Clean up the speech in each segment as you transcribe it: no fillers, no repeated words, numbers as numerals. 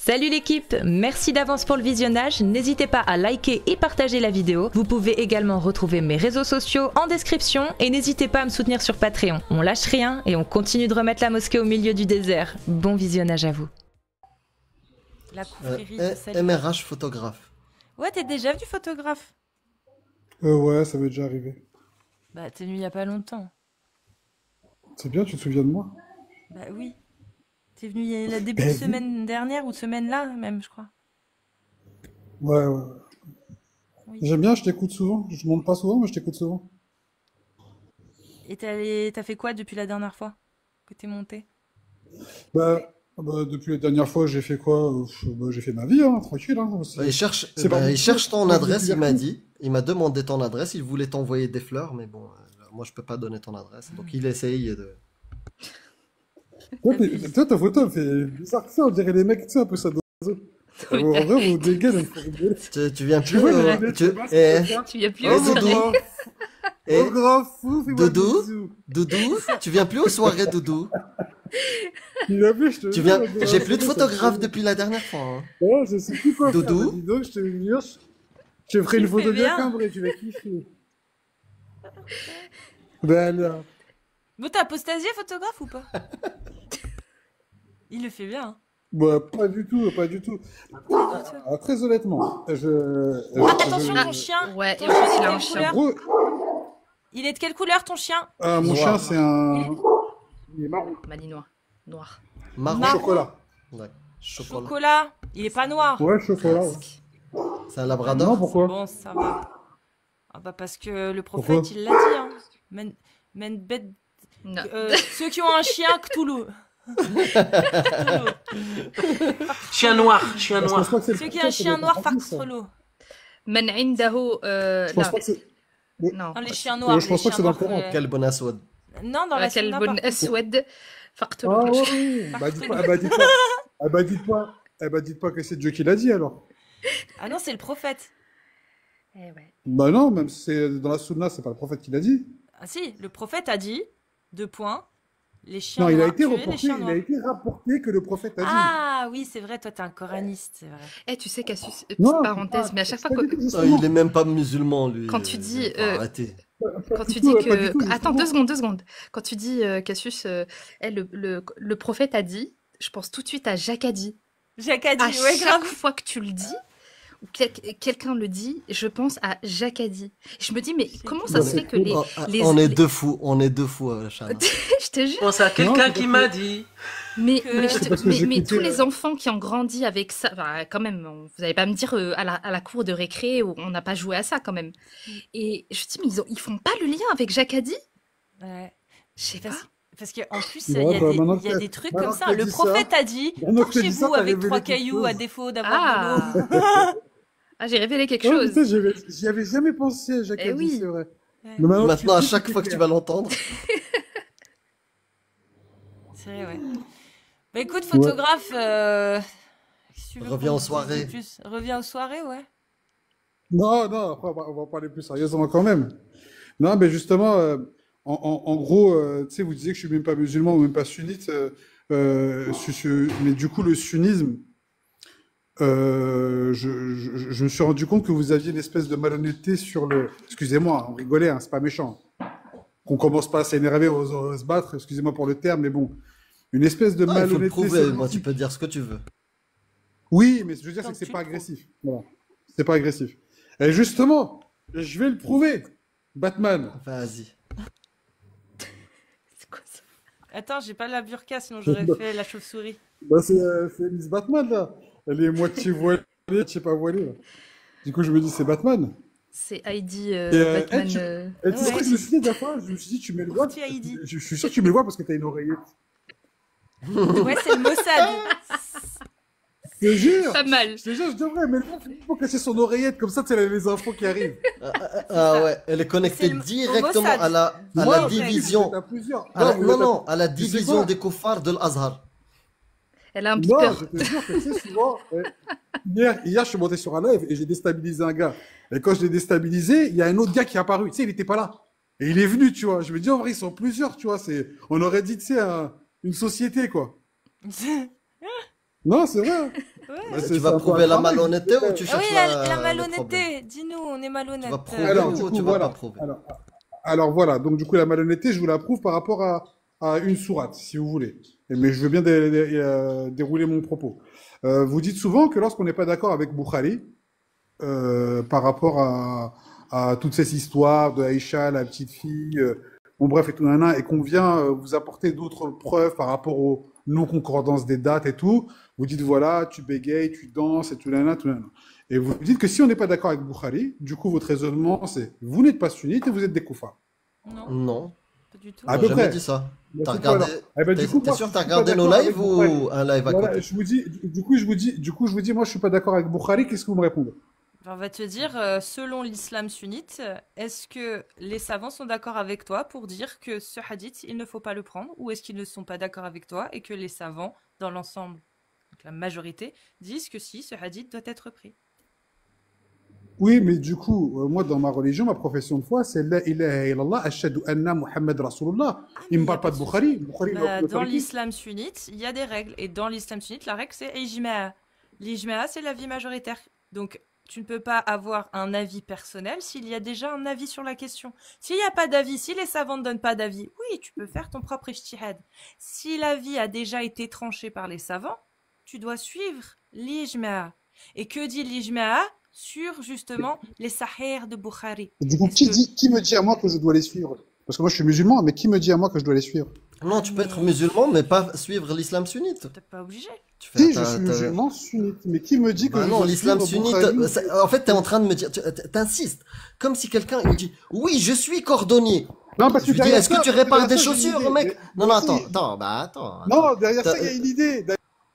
Salut l'équipe, merci d'avance pour le visionnage, n'hésitez pas à liker et partager la vidéo. Vous pouvez également retrouver mes réseaux sociaux en description et n'hésitez pas à me soutenir sur Patreon. On lâche rien et on continue de remettre la mosquée au milieu du désert. Bon visionnage à vous. La confrérie de salut. MRH photographe. Ouais, t'es déjà venu photographe? Ouais, ça m'est déjà arrivé. Bah, t'es venu il y a pas longtemps. C'est bien, tu te souviens de moi? Bah oui. T'es venu il y a la début de semaine dernière ou de semaine là même, je crois. Ouais, ouais. Oui. J'aime bien, je t'écoute souvent. Je monte pas souvent, mais je t'écoute souvent. Et t'as fait quoi depuis la dernière fois que t'es monté? Depuis la dernière fois, j'ai fait quoi? J'ai fait ma vie, hein, tranquille. Hein. Il cherche ton adresse, il m'a dit. Il m'a demandé ton adresse, il voulait t'envoyer des fleurs, mais bon, moi je peux pas donner ton adresse. Donc il essaye de... Toi, ta photo, elle fait bizarre que ça, on dirait les mecs, tu sais, un peu ça d'oiseau. En vrai, vos dégaines, elles me font rigoler. Tu viens plus Tu viens plus au soirée. Oh, grand fou, fais-moi Doudou, des bisous. Doudou, tu viens plus aux soirées, Doudou. Il a vu, je te Tu jure, viens... J'ai plus de photographe depuis la dernière fois. Hein. Ouais, je sais plus quoi faire. Doudou. Dis donc, je te jure, je te ferai une photo bien cambrée, tu vas kiffer. Ben là. Bon, t'as apostasié photographe ou pas? Il le fait bien. Hein. Bah, pas du tout, pas du tout. Très honnêtement, attention, ton chien. Ouais, ton chien, il a un chien. Gros, il est de quelle couleur ton chien? mon chien, c'est un... Il est marron. Malinois. Noir. Marron. Chocolat. Ouais. Chocolat. Il est pas noir. Ouais, chocolat. C'est un labrador. Non, pourquoi? Bon, ça va. Ah bah parce que le prophète, Pourquoi? il l'a dit. Hein. Non. Ceux qui ont un chien, Cthulhu. Chien noir, chien Parce que noir. je crois que c'est le Ceux qui ont un prophète, ça chien doit noir, être un ça. Farfrelo. من عنده Je pense pas que c'est... non. Non, les chiens noirs. je pense les pas que c'est chiens dans le noirs, Coran. Quel bon aswad. Non, dans la sunna, par كلب contre. اسود Ah فاقتلوه. oui, dites pas que c'est Dieu qui l'a dit alors. Ah non, c'est le prophète. Eh ouais. Bah non, même si c'est dans la sunna, c'est pas le prophète qui l'a dit. Ah si, le prophète a dit, deux points, les chiens Non, il a noirs été tués, les reporté, chiens il a noirs. été rapporté que le prophète a dit. Ah oui, c'est vrai, toi t'es un coraniste, c'est vrai. Eh, tu sais, Cassius, petite Non, parenthèse, mais à chaque fois pas que... du tout, Ah, justement. il est même pas musulman, lui. Quand tu dis, Arrêtez. Quand tu du dis tout, pas du tout, que... Attends, justement. 2 secondes. Quand tu dis, Cassius, le prophète a dit, je pense tout de suite à Jacques a dit. Jacques a dit, À ouais, chaque grave. fois que tu le dis, ou quelqu'un le dit, je pense à Jacques a dit. Je me dis, mais comment ça se fait que On est deux fous, Shana. Je te Je jure. pense à quelqu'un c'est qui parce m'a que- dit. Mais, que- mais, C'est parce que mais tous j'écoutais, les enfants qui ont grandi avec ça, bah, quand même, vous n'allez pas me dire à la cour de récré où on n'a pas joué à ça quand même. Et je dis, mais ils font pas le lien avec Jacques a dit? Ouais. Je sais pas. Parce qu'en plus, Ouais, il y a des trucs maintenant comme que ça. t'as Le dit prophète a dit, Maintenant que t'as dit ça, torchez-vous t'as avec révélé 3 quelque cailloux à chose. défaut d'avoir de l'eau. Ah, ah j'ai révélé quelque Ouais, chose. putain, j'y avais jamais pensé, Jacques Eh a dit, oui. c'est vrai. Ouais. Mais Maintenant, à tu le dis, chaque c'est fois que tu clair. vas l'entendre. C'est vrai, ouais. Bah écoute, photographe, qu'est-ce que tu veux Reviens qu'on aux dise soirées. de plus? Reviens aux soirées, ouais. Non, non, après, on va en parler plus sérieusement quand même. Non, mais justement, en gros, tu sais, vous disiez que je suis même pas musulman ou même pas sunnite, mais du coup, le sunnisme, je me suis rendu compte que vous aviez une espèce de malhonnêteté sur le... Excusez-moi, on rigolait, hein, c'est pas méchant. Qu'on commence pas à s'énerver, à se battre, excusez-moi pour le terme, mais bon, une espèce de Ah, il faut le malhonnêteté prouver, moi tu sémantique. peux dire ce que tu veux. Oui, mais ce que je veux dire, c'est Donc, que c'est tu pas le prouves. agressif. Voilà. C'est pas agressif. Et justement, je vais le prouver. Batman. Vas-y. C'est quoi ça? Attends, j'ai pas la burqa, sinon j'aurais fait la chauve-souris. Bah, c'est Miss Batman, là. Elle est moitié voilée, moitié pas voilée, là. Du coup, je me dis, c'est Batman. C'est Heidi tu Batman. sais ce que je me suis dit la fois? Je me suis dit, tu mets le voile. Tu as Heidi. Je suis sûr que tu mets le voile parce que t'as une oreillette. Ouais, c'est le Mossad. Je te jure. Pas mal. Je te jure, je devrais. Mais le voile, pour cacher son oreillette. Comme ça, tu sais, elle a les infos qui arrivent. Ah ouais, elle est connectée C'est le- directement au Mossad. à la Moi, division. T'as plusieurs. Non, à la Tu sais division quoi des koufars de l'Azhar. Elle a un Non, beeper. je te jure que tu sais, souvent, hier, je suis monté sur un live et j'ai déstabilisé un gars. Et quand je l'ai déstabilisé, il y a un autre gars qui est apparu. Tu sais, il était pas là. Et il est venu, tu vois. Je me dis, en vrai, ils sont plusieurs, tu vois. On aurait dit, tu sais, une société, quoi. Non, c'est vrai. Ouais. Tu vas prouver la malhonnêteté ou tu Ah oui, cherches la le problème? malhonnêteté. Dis-nous, on est Tu malhonnête. vas prouver Alors, ou du coup, tu vas voilà. pas prouver? Alors voilà, donc du coup, la malhonnêteté, je vous la prouve par rapport à une sourate, si vous voulez. Mais je veux bien dérouler mon propos. Vous dites souvent que lorsqu'on n'est pas d'accord avec Bukhari, par rapport à toutes ces histoires de Aïcha, la petite fille, bon bref, et tout, nana, et qu'on vient vous apporter d'autres preuves par rapport aux non-concordances des dates et tout, vous dites voilà, tu bégayes, tu danses, et tout, nana, tout, nana. Et vous dites que si on n'est pas d'accord avec Bukhari, du coup, votre raisonnement, c'est vous n'êtes pas sunnite et vous êtes des koufars. Non, Non, pas du tout. À j'ai peu jamais près. dit ça. Bah, T'as c'est quoi, alors? regardé, Eh ben, du coup, t'es moi, sûr je que t'as suis pas regardé nos d'accord avec lives Bukhari. ou un live à Voilà, côté? je vous dis, du coup, je vous dis, moi, je suis pas d'accord avec Bukhari, qu'est-ce que vous me répondez? On va te dire, selon l'islam sunnite, est-ce que les savants sont d'accord avec toi pour dire que ce hadith, il ne faut pas le prendre, ou est-ce qu'ils ne sont pas d'accord avec toi et que les savants, dans l'ensemble, donc la majorité, disent que si, ce hadith doit être pris? Oui, mais du coup, moi, dans ma religion, ma profession de foi, c'est La ilaha illallah, ashhadu anna Muhammad Rasulullah. Il me Il y a parle pas pas de de Bukhari. souci. Bukhari, Bah, le dans fabrique. l'islam sunnite, il y a des règles. Et dans l'islam sunnite, la règle, c'est ijma'a. L'ijma'a, c'est l'avis majoritaire. Donc, tu ne peux pas avoir un avis personnel s'il y a déjà un avis sur la question. S'il n'y a pas d'avis, si les savants ne donnent pas d'avis, oui, tu peux faire ton propre ijtihad. Si l'avis a déjà été tranché par les savants, tu dois suivre l'ijma'a. Et que dit l'ijma'a sur, justement, les sahih de Bukhari? Et du coup, Est-ce que... qui me dit à moi que je dois les suivre? Parce que moi, je suis musulman, mais qui me dit à moi que je dois les suivre? Non, tu peux être Mais musulman, mais pas suivre l'islam sunnite. t'es pas obligé. Tu fais, Si, je suis musulman sunnite, mais qui me dit que Bah je non, dois l'islam suivre sunnite, Bukhari? en fait, t'es en train de me dire, t'insistes, comme si quelqu'un il me dit, oui, je suis cordonnier. Non, parce Je que lui dis, derrière est-ce que ça, tu répares des derrière ça, j'ai une chaussures, idée. mec? Non, non, Moi attends, aussi. attends. Non, derrière T'as- ça, il y a une idée.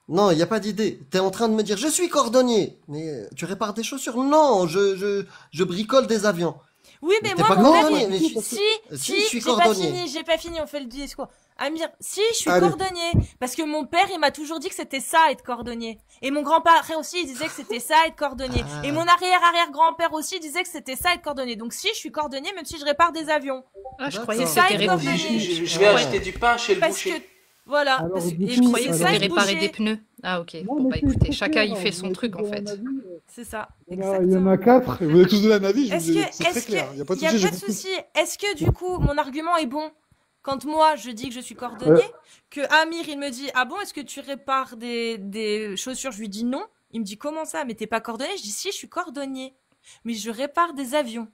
Non, il n'y a pas d'idée. T'es en train de me dire, je suis cordonnier. Mais tu répares des chaussures? Non, je bricole des avions. Oui, Mais mais t'es moi, pas mon cordonnier, avis, mais si, si, je suis j'ai pas cordonnier. fini, on fait le discours. Amir, si, je suis Allez. cordonnier, parce que mon père, il m'a toujours dit que c'était ça, être cordonnier. Et mon grand-père aussi, il disait que c'était ça, être cordonnier. Ah. Et mon arrière-arrière-grand-père aussi disait que c'était ça, être cordonnier. Donc si, je suis cordonnier, même si je répare des avions. Ah, je D'accord. croyais que C'est ça, c'était être réparé. cordonnier. Je vais Ouais. acheter du pain chez le Parce que, boucher. voilà. Alors, Parce que- du et coup, je Je croyais croyais que que ça, c'était être réparer boucher. des pneus. Ah, ok. Non, Bon, mais bah c'est écoutez, très chacun clair, il fait vous son avez truc tous en donné fait. un avis, C'est ça, Il y en exactement. a 4, et vous avez tous donné un avis, Est-ce que, c'est très est-ce clair. que, Il n'y a pas de y a souci, pas j'ai de compris. souci. Est-ce que du coup, mon argument est bon quand moi je dis que je suis cordonnier, que Amir il me dit ah bon, est-ce que tu répares des chaussures? Je lui dis non. Il me dit comment ça? Mais t'es pas cordonnier? Je dis si, je suis cordonnier, mais je répare des avions.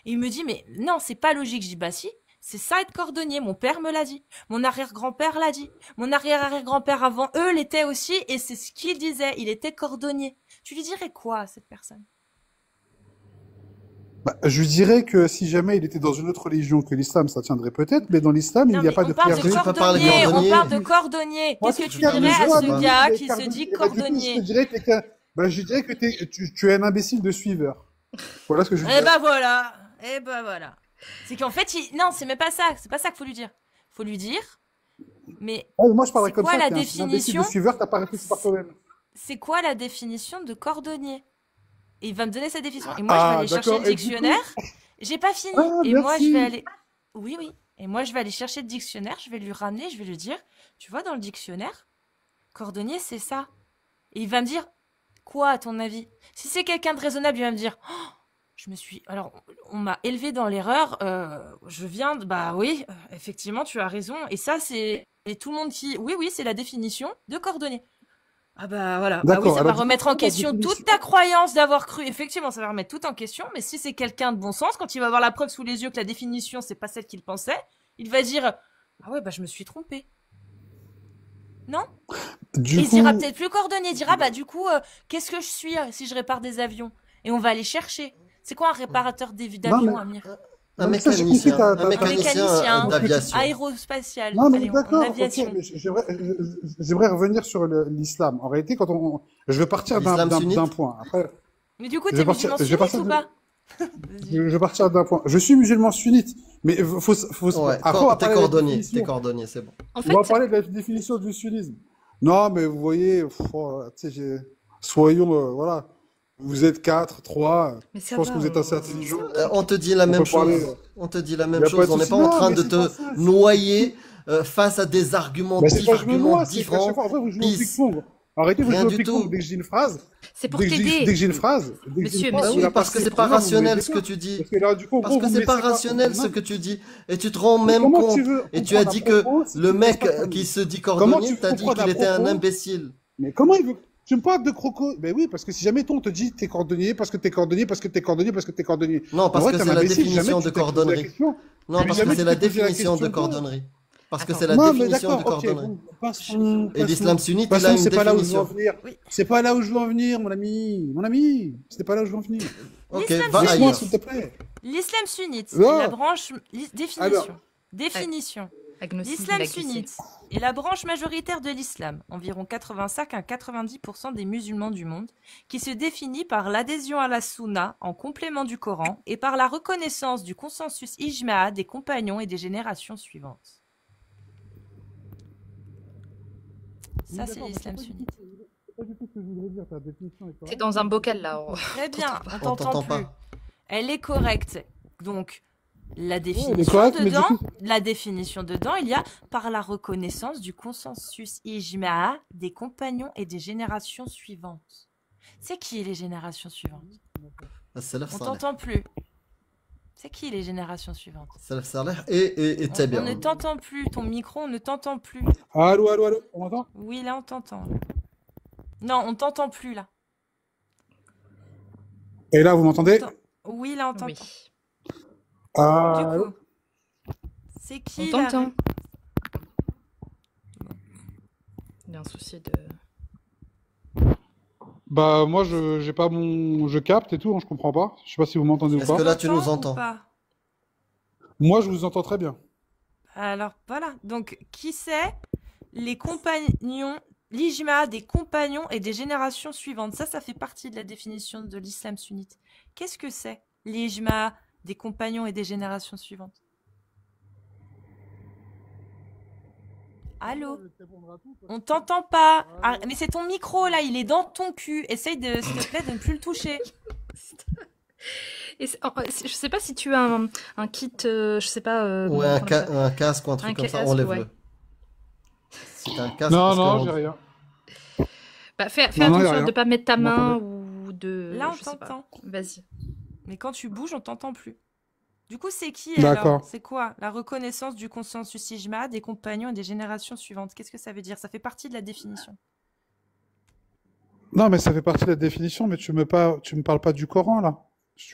Et il me dit mais non, c'est pas logique. Je dis bah si. C'est ça être cordonnier, mon père me l'a dit, mon arrière-grand-père l'a dit, mon arrière-arrière-grand-père avant eux l'étaient aussi, et c'est ce qu'il disait, il était cordonnier. Tu lui dirais quoi à cette personne? Bah, je lui dirais que si jamais il était dans une autre religion que l'islam, ça tiendrait peut-être, mais dans l'islam, il Non, n'y a mais pas on de parle de clergé. Tu peux parler de cordonnier, on cordonnier. parle de cordonnier. Moi, Qu'est-ce que si tu tu dirais à vois, ce bah, gars les qui se cordonniers, dit bah, du coup, je te cordonnier? dirais bah, je dirais que tu es un imbécile de suiveur. Voilà ce que je Eh dirais. ben voilà, eh ben voilà. C'est qu'en fait, non, c'est même pas ça, c'est pas ça qu'il faut lui dire. Faut lui dire, mais Ah, moi, je parlerais c'est comme quoi ça. la T'es un imbécile définition? de suiveur, t'as pas réfléchi par toi-même. c'est quoi la définition de cordonnier? Et il va me donner sa définition. Et moi, je vais Ah, aller chercher d'accord. le Et du coup- dictionnaire. J'ai pas fini. Ah, Et moi, je merci. vais aller. Oui, oui. Et moi, je vais aller chercher le dictionnaire. Je vais lui ramener. Je vais lui dire, tu vois, dans le dictionnaire, cordonnier, c'est ça. Et il va me dire, quoi, à ton avis? Si c'est quelqu'un de raisonnable, il va me dire, oh, alors, on m'a élevé dans l'erreur. Je viens de, bah oui, effectivement, tu as raison. Et ça, c'est, et tout le monde qui, oui, oui, c'est la définition de cordonnier. Ah bah voilà, bah oui, D'accord, ça va alors, du remettre coup, en la question définition- toute ta croyance d'avoir cru. Effectivement, ça va remettre tout en question, mais si c'est quelqu'un de bon sens, quand il va avoir la preuve sous les yeux que la définition, c'est pas celle qu'il pensait, il va dire ah ouais, bah je me suis trompé. Non? Du Et il coup, dira peut-être plus cordonnier, il dira bah du coup, qu'est-ce que je suis si je répare des avions? Et on va aller chercher. C'est quoi un réparateur d'avions, mais- Amir? Un Non, ça, j'ai compris mécanicien, ta- un un mécanicien d'aviation. Aérospatial. non, mais Allez, en d'accord, ok, aviation. mais j'aimerais revenir sur l'islam. En réalité, je vais partir L'islam sunnite. d'un point. Après, Mais du coup, Je t'es vais partir- musulman je vais sunnite partir ou de- pas? je vais partir d'un point. Je suis musulman sunnite, mais faut Ouais, après, on va t'es parler de la cordonnier, définition. t'es cordonnier, c'est bon. En On fait, va parler de la définition du sunnisme. Non, mais vous voyez, tu sais, soyons, voilà. Vous êtes 4, 3. mais Je ça pense va, que vous êtes assez intelligents. On te dit la On même peut parler, chose. On te dit la y même a chose. pas de On n'est souci. pas en Non, train mais de c'est te pas ça, c'est- noyer face à des arguments Bah, c'est pas je me arguments noie, c'est qu'à différents. chaque fois, après, vous jouez au Peace. ping-pong. Arrêtez de Rien jouer au du ping-pong tout. dès que j'ai une phrase. C'est pour Dès que t'aider. j'ai une phrase. Dès que j'ai une Monsieur, phrase, Bah monsieur. vous la oui, parce que passez c'est pas vraiment, vous me rationnel laissez ce que pas. tu dis. Parce que là, du coup, Parce gros, que vous me c'est pas laissez pas. rationnel ce Non. que tu dis. Et tu te rends Mais même comment compte. tu veux Et tu as comprendre dit un que propos si le tu me laisses mec pas terminer? qui se dit Comment cordonnier, tu t'as dit comprends qu'il un était un propos? imbécile. Mais comment il veut... Tu me parles de croco? Ben oui, parce que si jamais toi on te dit t'es cordonnier, parce que t'es cordonnier, parce que t'es cordonnier, parce que t'es cordonnier. Non, En parce vrai, que t'es un c'est la imbécile, définition jamais de tu t'es posé la cordonnerie. question. Non, Mais parce que jamais c'est tu la t'es posé la définition de question, toi. cordonnerie. Parce que Attends. c'est la Non, mais définition de d'accord, ok, cordonnerie. bon, passons, Et l'islam passons. sunnite, il a Passons, une c'est pas là où je veux en définition. venir. Oui. C'est pas là où je veux en venir, mon ami. Mon ami, c'était pas là où je veux en venir. Ok, L'islam va sunnite. Laisse-moi, ailleurs. s'il te plaît. L'islam sunnite Oh. est la branche... Définition. Alors. Définition. Agnostique, L'islam il a glissé. sunnite est la branche majoritaire de l'islam, environ 85 à 90% des musulmans du monde, qui se définit par l'adhésion à la sunna en complément du Coran et par la reconnaissance du consensus ijma'a des compagnons et des générations suivantes. Ça, c'est l'islam sunnite. C'est pas du tout ce que je voudrais dire, ta définition est T'es correcte. dans un bocal là. Très bien, on On t'entend t'entend plus. pas. Elle est correcte. Donc, la définition elle est correcte, mais du dedans, coup- la définition dedans, il y a par la reconnaissance du consensus ijma'a des compagnons et des générations suivantes. C'est qui les générations suivantes? Salaf On Saleh. t'entend plus. C'est qui les générations suivantes? Salaf Saleh et On Tabi'in. ne t'entend plus. Ton micro, on ne t'entend plus. Allô, allô, allô, on m'entend? Oui, là, on t'entend. Non, on t'entend plus, là. Et là, vous m'entendez? Oui, là, on t'entend. Oui. Ah, Du allô? coup, c'est On qui t'entend. Il y a un souci de. Bah, moi, j'ai pas mon. Je capte et tout, hein, je comprends pas. Je sais pas si vous m'entendez ou Est-ce pas. que là, tu nous T'entends ou entends? pas? Moi, je vous entends très bien. Alors voilà, donc qui c'est les compagnons, l'ijma des compagnons et des générations suivantes. Ça fait partie de la définition de l'islam sunnite. Qu'est-ce que c'est l'ijma des compagnons et des générations suivantes? Allô? On t'entend pas. Ah, mais c'est ton micro là, il est dans ton cul. Essaye de, s'il te plaît, de ne plus le toucher. Et je sais pas si tu as un kit, je sais pas. Ou comment un, on appelle ça. un casque ou un truc Un comme ça, casque, enlève-le. ouais. Si t'as un casque, Non, parce non, que j'ai rien. Bah, fais Non, non, y a attention rien. de pas mettre ta Vous main m'entendez? ou de. Là, on je sais pas. t'entend. Vas-y. Mais quand tu bouges, on t'entend plus. Du coup, c'est qui D'accord. alors? C'est quoi? La reconnaissance du consensus ijma des compagnons et des générations suivantes. Qu'est-ce que ça veut dire? Ça fait partie de la définition. Non, mais ça fait partie de la définition, mais tu me parles pas du Coran, là.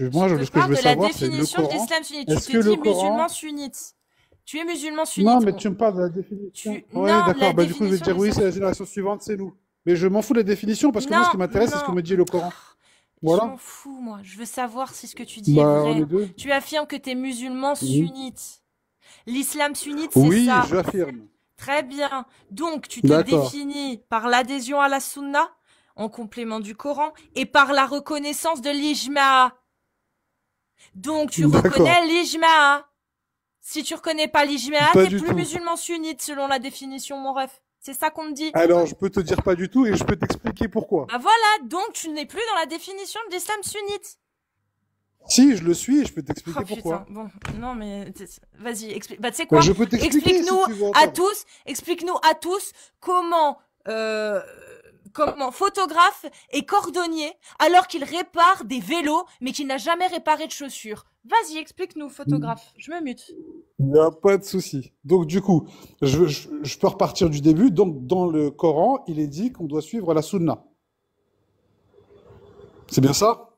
Moi, Je te ce que je parle veux de la savoir, c'est le définition de Coran. l'islam sunnite. Est-ce Tu que te le dis Coran- musulman sunnite. Tu es musulman sunnite. Non, mais tu me parles de la définition. Tu- Ouais, non, la d'accord. Bah, du coup, je vais te définition dire oui, des- c'est la génération suivante, c'est nous. Mais je m'en fous de la définition parce que moi, ce qui Non, m'intéresse, c'est ce que non. me dit le Coran. Je Voilà. m'en fous, moi. Je veux savoir si ce que tu dis Bah, est on vrai. est deux. Tu affirmes que tu es musulman Oui. sunnite. L'islam sunnite, c'est Oui, ça. j'affirme. Très bien. Donc, tu te D'accord. définis par l'adhésion à la sunna, en complément du Coran, et par la reconnaissance de l'ijma. Donc, tu D'accord. reconnais l'ijma. Si tu reconnais pas l'ijma, Pas t'es du plus tout. musulman sunnite, selon la définition, mon ref. C'est ça qu'on me dit. Alors, je peux te dire pas du tout et je peux t'expliquer pourquoi. Bah voilà, donc tu n'es plus dans la définition de l'islam sunnite. Si, je le suis et je peux t'expliquer Oh pourquoi. putain, bon, non mais vas-y, explique. Bah tu sais Bah, quoi? je peux t'expliquer Explique-nous si tu veux à entendre. tous, explique-nous à tous comment photographe et cordonnier alors qu'il répare des vélos mais qu'il n'a jamais réparé de chaussures. Vas-y, explique-nous, photographe. Je me mute. Il n'y a pas de souci. Donc, du coup, je peux repartir du début. Donc, dans le Coran, il est dit qu'on doit suivre la sunna. C'est bien ça?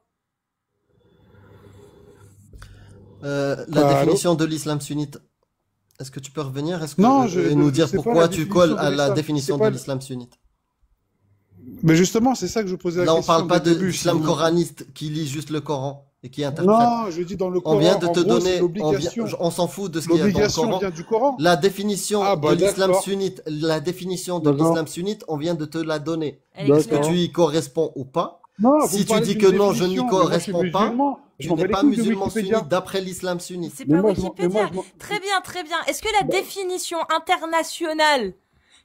La Allô? définition de l'islam sunnite. Est-ce que tu peux revenir? Est-ce que Non, et nous dire c'est pas pourquoi la tu définition colles de à la l'islam. définition C'est pas de le- l'islam sunnite? Mais justement, c'est ça que je posais la Là, on question parle pas dès de le début. l'islam Si- coraniste qui lit juste le Coran et qui interprète. Non, je dis dans le Coran. On vient de en te gros, c'est donner, l'obligation. on s'en fout de ce qu'il y a dans le L'obligation Coran. vient du Coran. La définition Ah, bah, de l'islam d'accord. sunnite, la définition de D'accord. l'islam sunnite, on vient de te la donner. Elle Est-ce que D'accord. explique. tu y corresponds ou pas? Non, vous Si me tu parlez dis d'une que non, je n'y définition, mais moi, je suis corresponds pas, musulman. Je Tu m'en bats n'es les pas couilles de musulman Wikipédia. sunnite d'après l'islam Mais sunnite. c'est Mais pas moi, je m'en- mais Wikipédia. moi, je m'en- Très bien, très bien. Est-ce que la définition internationale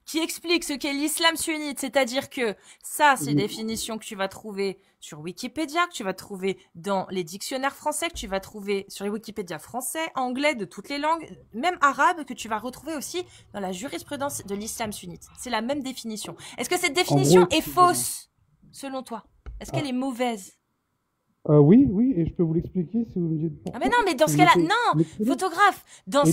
qui explique ce qu'est l'islam sunnite, c'est-à-dire que ça, c'est une définition que tu vas trouver sur Wikipédia, que tu vas trouver dans les dictionnaires français, que tu vas trouver sur les Wikipédia français, anglais, de toutes les langues, même arabe, que tu vas retrouver aussi dans la jurisprudence de l'islam sunnite. C'est la même définition. Est-ce que cette définition est fausse, selon toi? Est-ce qu'elle est mauvaise? Oui, oui, et je peux vous l'expliquer si vous me dites Ah pourquoi. mais non, mais dans ce cas-là, non, photographe. Dans ce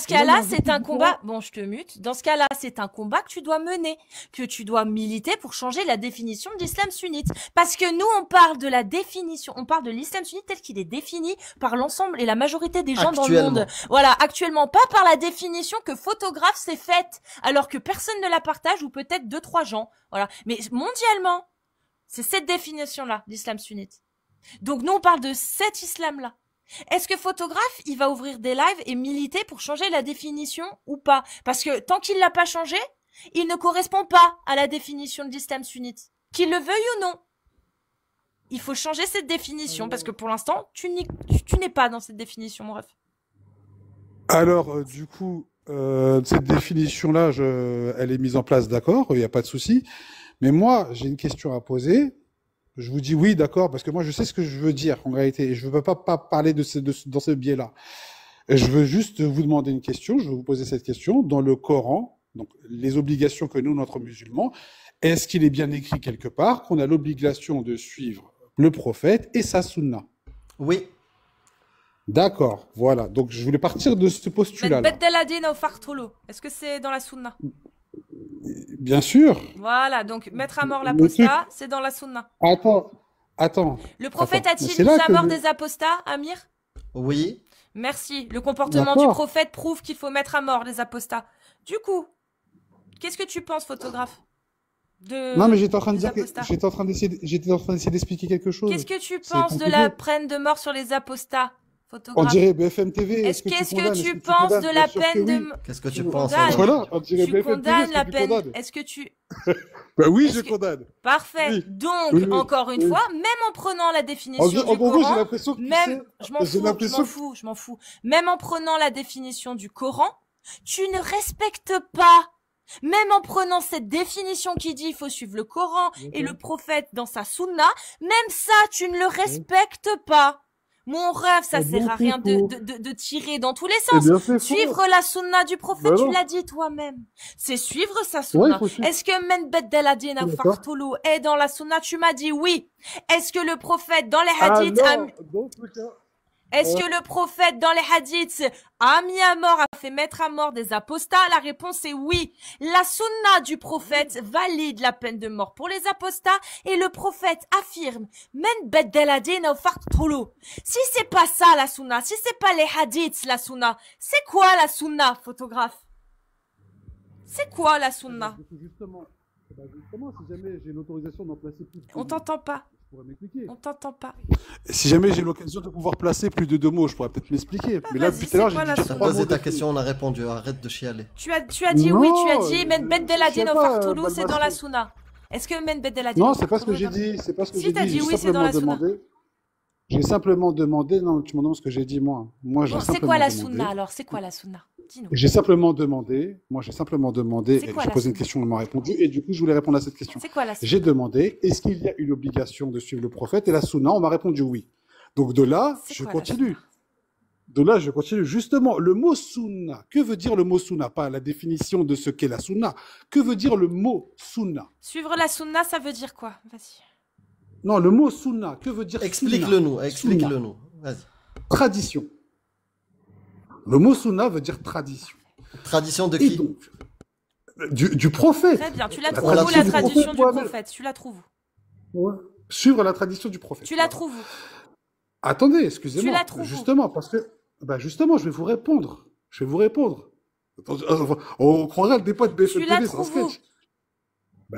cas-là, c'est un combat. Bon, je te mute. Dans ce cas-là, c'est un combat que tu dois mener, que tu dois militer pour changer la définition de l'islam sunnite. Parce que nous, on parle de la définition, on parle de l'islam sunnite tel qu'il est défini par l'ensemble et la majorité des gens dans le monde. Voilà, actuellement, pas par la définition que photographe s'est faite, alors que personne ne la partage ou peut-être 2-3 gens. Voilà, mais mondialement, c'est cette définition-là, l'islam sunnite. Donc nous on parle de cet islam-là. Est-ce que photographe, il va ouvrir des lives et militer pour changer la définition ou pas? Parce que tant qu'il l'a pas changé, il ne correspond pas à la définition de l'islam sunnite. Qu'il le veuille ou non. Il faut changer cette définition parce que pour l'instant, tu n'es pas dans cette définition, mon ref. Alors, du coup, cette définition-là, elle est mise en place, d'accord, il n'y a pas de souci. Mais moi, j'ai une question à poser. Je vous dis oui, d'accord, parce que moi, je sais ce que je veux dire, en réalité. Et je ne veux pas parler dans ce biais-là. Je veux juste vous demander une question. Je vais vous poser cette question. Dans le Coran, donc les obligations que nous, notre musulman, est-ce qu'il est bien écrit quelque part qu'on a l'obligation de suivre le prophète et sa sunna? Oui. D'accord, voilà. Donc, je voulais partir de ce postulat-là. Est-ce que c'est dans la sunna? Bien sûr. Voilà, donc mettre à mort l'apostat, c'est dans la sunna. Attends. Le prophète a-t-il mis à mort des apostats, Amir? Oui. Merci. Le comportement du prophète prouve qu'il faut mettre à mort les apostats. Du coup, qu'est-ce que tu penses, photographe? Non, mais j'étais en train d'essayer d'expliquer quelque chose. Qu'est-ce que tu penses de la peine de mort sur les apostats? On dirait BFM TV. Qu'est-ce que tu penses de la peine de mort? Qu'est-ce que tu penses? Voilà, on dirait tu BFM condamnes TV. la peine. Est-ce que tu... Bah oui, je condamne. Parfait. Oui. Donc, Oui. encore une fois, même en prenant la définition du en gros, Coran, j'ai l'impression que même, je m'en fous. Même en prenant la définition du Coran, tu ne respectes pas. Même en prenant cette définition qui dit il faut suivre le Coran et le prophète dans sa sunna, même ça, tu ne le respectes pas. Mon rêve, ça sert à rien de tirer dans tous les sens. Suivre la sunna du prophète, tu l'as dit toi-même. C'est suivre sa sunna. Est-ce que Men Beddel Adina Fartoulou est dans la sunna? Tu m'as dit oui. Est-ce que le prophète dans les hadiths Est-ce que le prophète dans les hadiths a mis à mort, a fait mettre à mort des apostats? La réponse est oui. La sunna du prophète valide la peine de mort pour les apostats et le prophète affirme Men beddel adina fartulu. Si c'est pas ça la sunna, si c'est pas les hadiths la sunna, c'est quoi la sunna, photographe? C'est quoi la sunna? Justement, si jamais j'ai l'autorisation d'en placer plus. On t'entend pas. m'expliquer. On t'entend pas. Si jamais j'ai l'occasion de pouvoir placer plus de 2 mots, je pourrais peut-être m'expliquer. Bah, mais là, depuis tout à l'heure, j'ai dit Tu as 3 posé mots. ta question, on a répondu. Arrête de chialer. Tu as dit Non, oui, tu as dit Men Beddel je sais Adina pas, Fartoulou, c'est dans la Balbassi. sunna. Est-ce que Men Beddel Adina Non, c'est pas ce que j'ai dit. C'est pas ce que Si, j'ai t'as dit. dit J'ai oui, c'est dans simplement la sunna. demandé. J'ai simplement demandé. Non, tu me demandes ce que j'ai dit moi. Moi, j'ai Bon, c'est simplement quoi la demandé. sunna alors? C'est quoi la sunna? Dis-nous. J'ai simplement demandé. Moi, j'ai simplement demandé. C'est Et quoi j'ai la posé une sunna? question, on m'a répondu. Et du coup, je voulais répondre à cette question. C'est quoi la sunna? J'ai demandé, est-ce qu'il y a une obligation de suivre le prophète? Et la sunna, on m'a répondu oui. Donc de là, C'est je quoi la continue. De là, je continue. Justement, le mot sunna. Que veut dire le mot sunna? Pas la définition de ce qu'est la sunna. Que veut dire le mot sunna? Suivre la sunna, ça veut dire quoi? Vas-y. Non, le mot sunna. Que veut dire Explique-le nous, sunna? explique-le nous. Vas-y. Tradition. Le mot sunna veut dire tradition. Tradition de Et qui? donc, du prophète. Très bien. Tu la La trouves où, la tradition du tradition prophète du Mohammed. prophète? Tu la trouves où? Ouais. Suivre la tradition du prophète. Tu la Voilà. trouves où? Attendez, excusez-moi. Tu la trouves où? Justement, parce que, justement, je vais vous répondre. Je vais vous répondre. On croirait le dépôt de BFM Tu la TV, c'est un trouves où? sketch.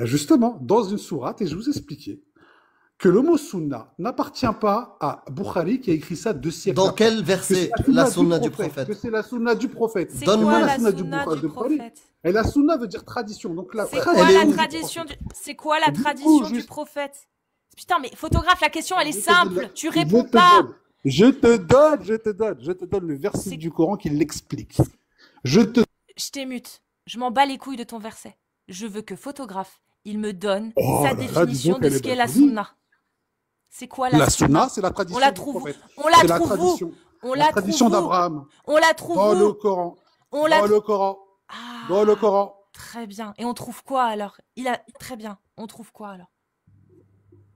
Justement, dans une sourate, et je vous expliquais que le mot sunna n'appartient pas à Bukhari qui a écrit ça 2 siècles Dans après. quel Que verset c'est la sunna du prophète? Que c'est la sunna du prophète. C'est Donne-moi quoi la la sunna sunna de du Bukhari. prophète? Et la sunna veut dire tradition. Donc la C'est quoi Elle est la où? tradition du... C'est quoi la Du coup, tradition du juste- prophète? Putain, mais photographe, la question, elle est Je te simple. donne- Tu je réponds te pas. donne- Je te donne le verset C'est- du Coran qui l'explique. Je te Je t'émute. Je m'en bats les couilles de ton verset. Je veux que photographe, il me donne Oh sa là là, dis définition donc, de elle ce est qu'est la polie. sunna. C'est quoi la La sunna? sunna, c'est la On tradition la du trouve, prophète. on la C'est la trouve où? tradition. On La la trouve tradition où? d'Abraham. On la trouve Dans le où? Coran. On la Dans le Coran. Dans le Ah, Coran. très bien. Et on trouve quoi alors? Très bien. On trouve quoi alors?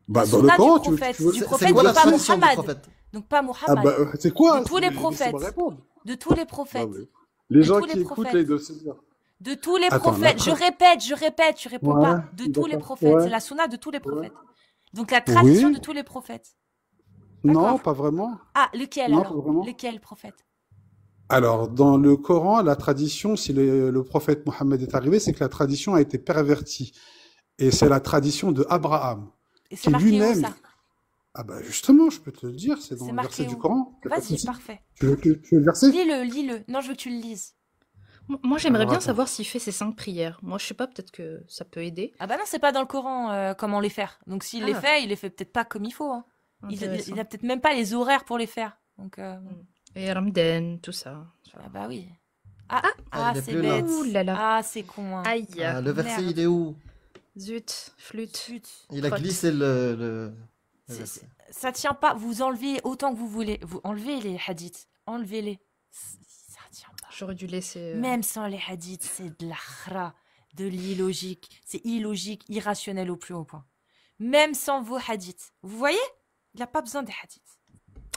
Bah, La dans le sunna du Coran, prophète. tu veux... Du C'est prophète, quoi la donc pas tradition du Muhammad. prophète? Donc pas Ah Muhammad. bah, c'est quoi? De tous les Laissez-moi prophètes. répondre. De tous les Non, prophètes. mais les De gens tous qui les écoutent, là, prophètes. ils doivent se dire. De tous les Attends, prophètes. Je répète, tu réponds Ouais, pas. De tous les d'accord. prophètes. Ouais. C'est la sunna de tous les Ouais. prophètes. Donc la tradition Oui. de tous les prophètes. Non, D'accord. pas vraiment. Ah, lequel Non, pas alors? vraiment. Lequel prophète? Alors, dans le Coran, la tradition, si le prophète Mohammed est arrivé, c'est que la tradition a été pervertie. Et c'est la tradition de Abraham, Et c'est qui marqué où lui-même... ça? Ah bah justement, je peux te le dire, c'est dans C'est le marqué verset du où? Coran. Y a pas de Vas-y, souci. parfait. Tu veux le verset? Lis-le. Non, je veux que tu le lises. Moi, j'aimerais Alors, bien attends. savoir s'il fait ses 5 prières. Moi, je sais pas, peut-être que ça peut aider. Ah bah non, c'est pas dans le Coran comment les faire. Donc s'il les Ah. fait, il les fait peut-être pas comme il faut. Hein. Intéressant. Il a peut-être même pas les horaires pour les faire. Donc Et Ramadan, tout ça. ah bah oui. Ah, il est c'est plus là. bête. Ouh là là. Ah, c'est con. Hein. Aïe. Ah, le verset, Merde. il est où? Zut, flûte. Zut. Il a Crotte. glissé le C'est- verset. Ça tient pas. Vous enlevez autant que vous voulez. Vous enlevez les hadiths. Enlevez-les. Ça tient pas. J'aurais dû laisser. Même sans les hadiths, c'est de la khra, de l'illogique. C'est illogique, irrationnel au plus haut point. Même sans vos hadiths. Vous voyez? Il n'y a pas besoin des hadiths.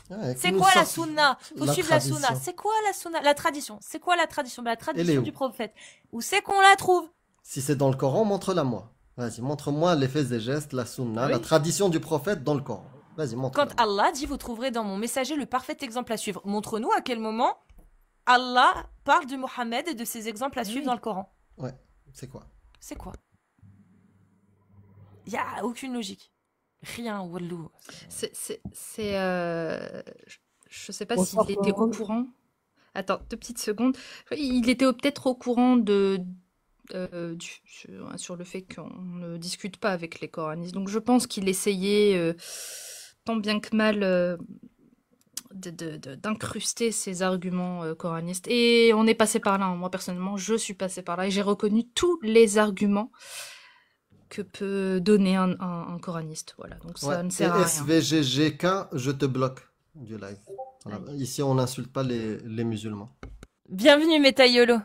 Ouais, C'est qu'il nous quoi la sorte sunna? Faut la suivre la tradition. sunna. C'est quoi la sunna? La tradition. C'est quoi la tradition? Bah, la Elle est tradition où? du prophète. Où c'est qu'on la trouve? Si c'est dans le Coran, montre-la moi. Vas-y, montre-moi les faits et gestes, la sunna, Oui. la tradition du prophète dans le Coran. Vas-y, montre-la. Quand Allah dit, vous trouverez dans mon messager le parfait exemple à suivre. Montre-nous à quel moment Allah parle de Mohammed et de ses exemples à suivre Oui. dans le Coran. Ouais, c'est quoi? C'est quoi? Il n'y a aucune logique. Rien, wallou. Je sais pas Bonsoir, s'il était au Florent. courant. Attends, 2 petites secondes. Il était peut-être au courant sur le fait qu'on ne discute pas avec les coranistes. Donc je pense qu'il essayait tant bien que mal d'incruster ses arguments coranistes. Et on est passé par là. Hein. Moi personnellement, je suis passée par là et j'ai reconnu tous les arguments que peut donner un coraniste. Voilà, donc ça Ouais. ne Et sert à rien. SVGGK, je te bloque du live. Voilà. Ici, on n'insulte pas les musulmans. Bienvenue, Metayolo.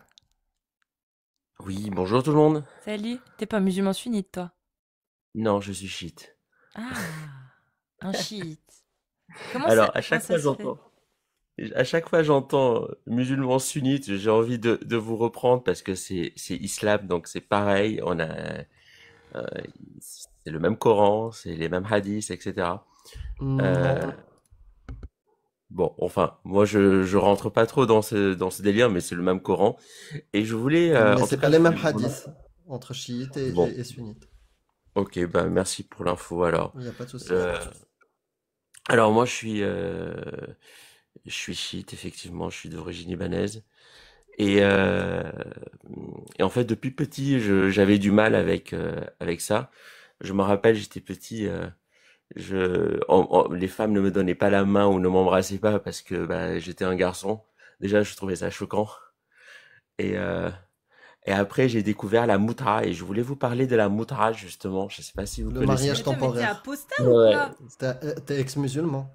Oui, bonjour tout le monde. Salut. T'es pas musulman sunnite, toi? Non, je suis chiite. Ah, un chiite. Comment Alors, ça, à chaque comment fois ça se fait? à chaque fois j'entends musulman sunnite, j'ai envie de vous reprendre parce que c'est islam, donc c'est pareil. C'est le même Coran, c'est les mêmes hadiths, etc. Non. Euh, bon, enfin, moi je rentre pas trop dans ce délire, mais c'est le même Coran. Et je voulais, Mais en c'est tout pas cas, les mêmes je voulais- hadiths entre chiites Bon. et sunnites. Ok, bah merci pour l'info alors. Il n'y a pas de souci. Alors moi je suis chiite, effectivement, je suis d'origine libanaise. Et en fait, depuis petit, j'avais du mal avec ça. Je me rappelle, j'étais petit, les femmes ne me donnaient pas la main ou ne m'embrassaient pas parce que bah, j'étais un garçon. Déjà, je trouvais ça choquant. Et après, j'ai découvert la moutra et je voulais vous parler de la moutra justement. Je sais pas si vous Le connaissez. mariage temporaire. apostat Ouais. T'es ex-musulman.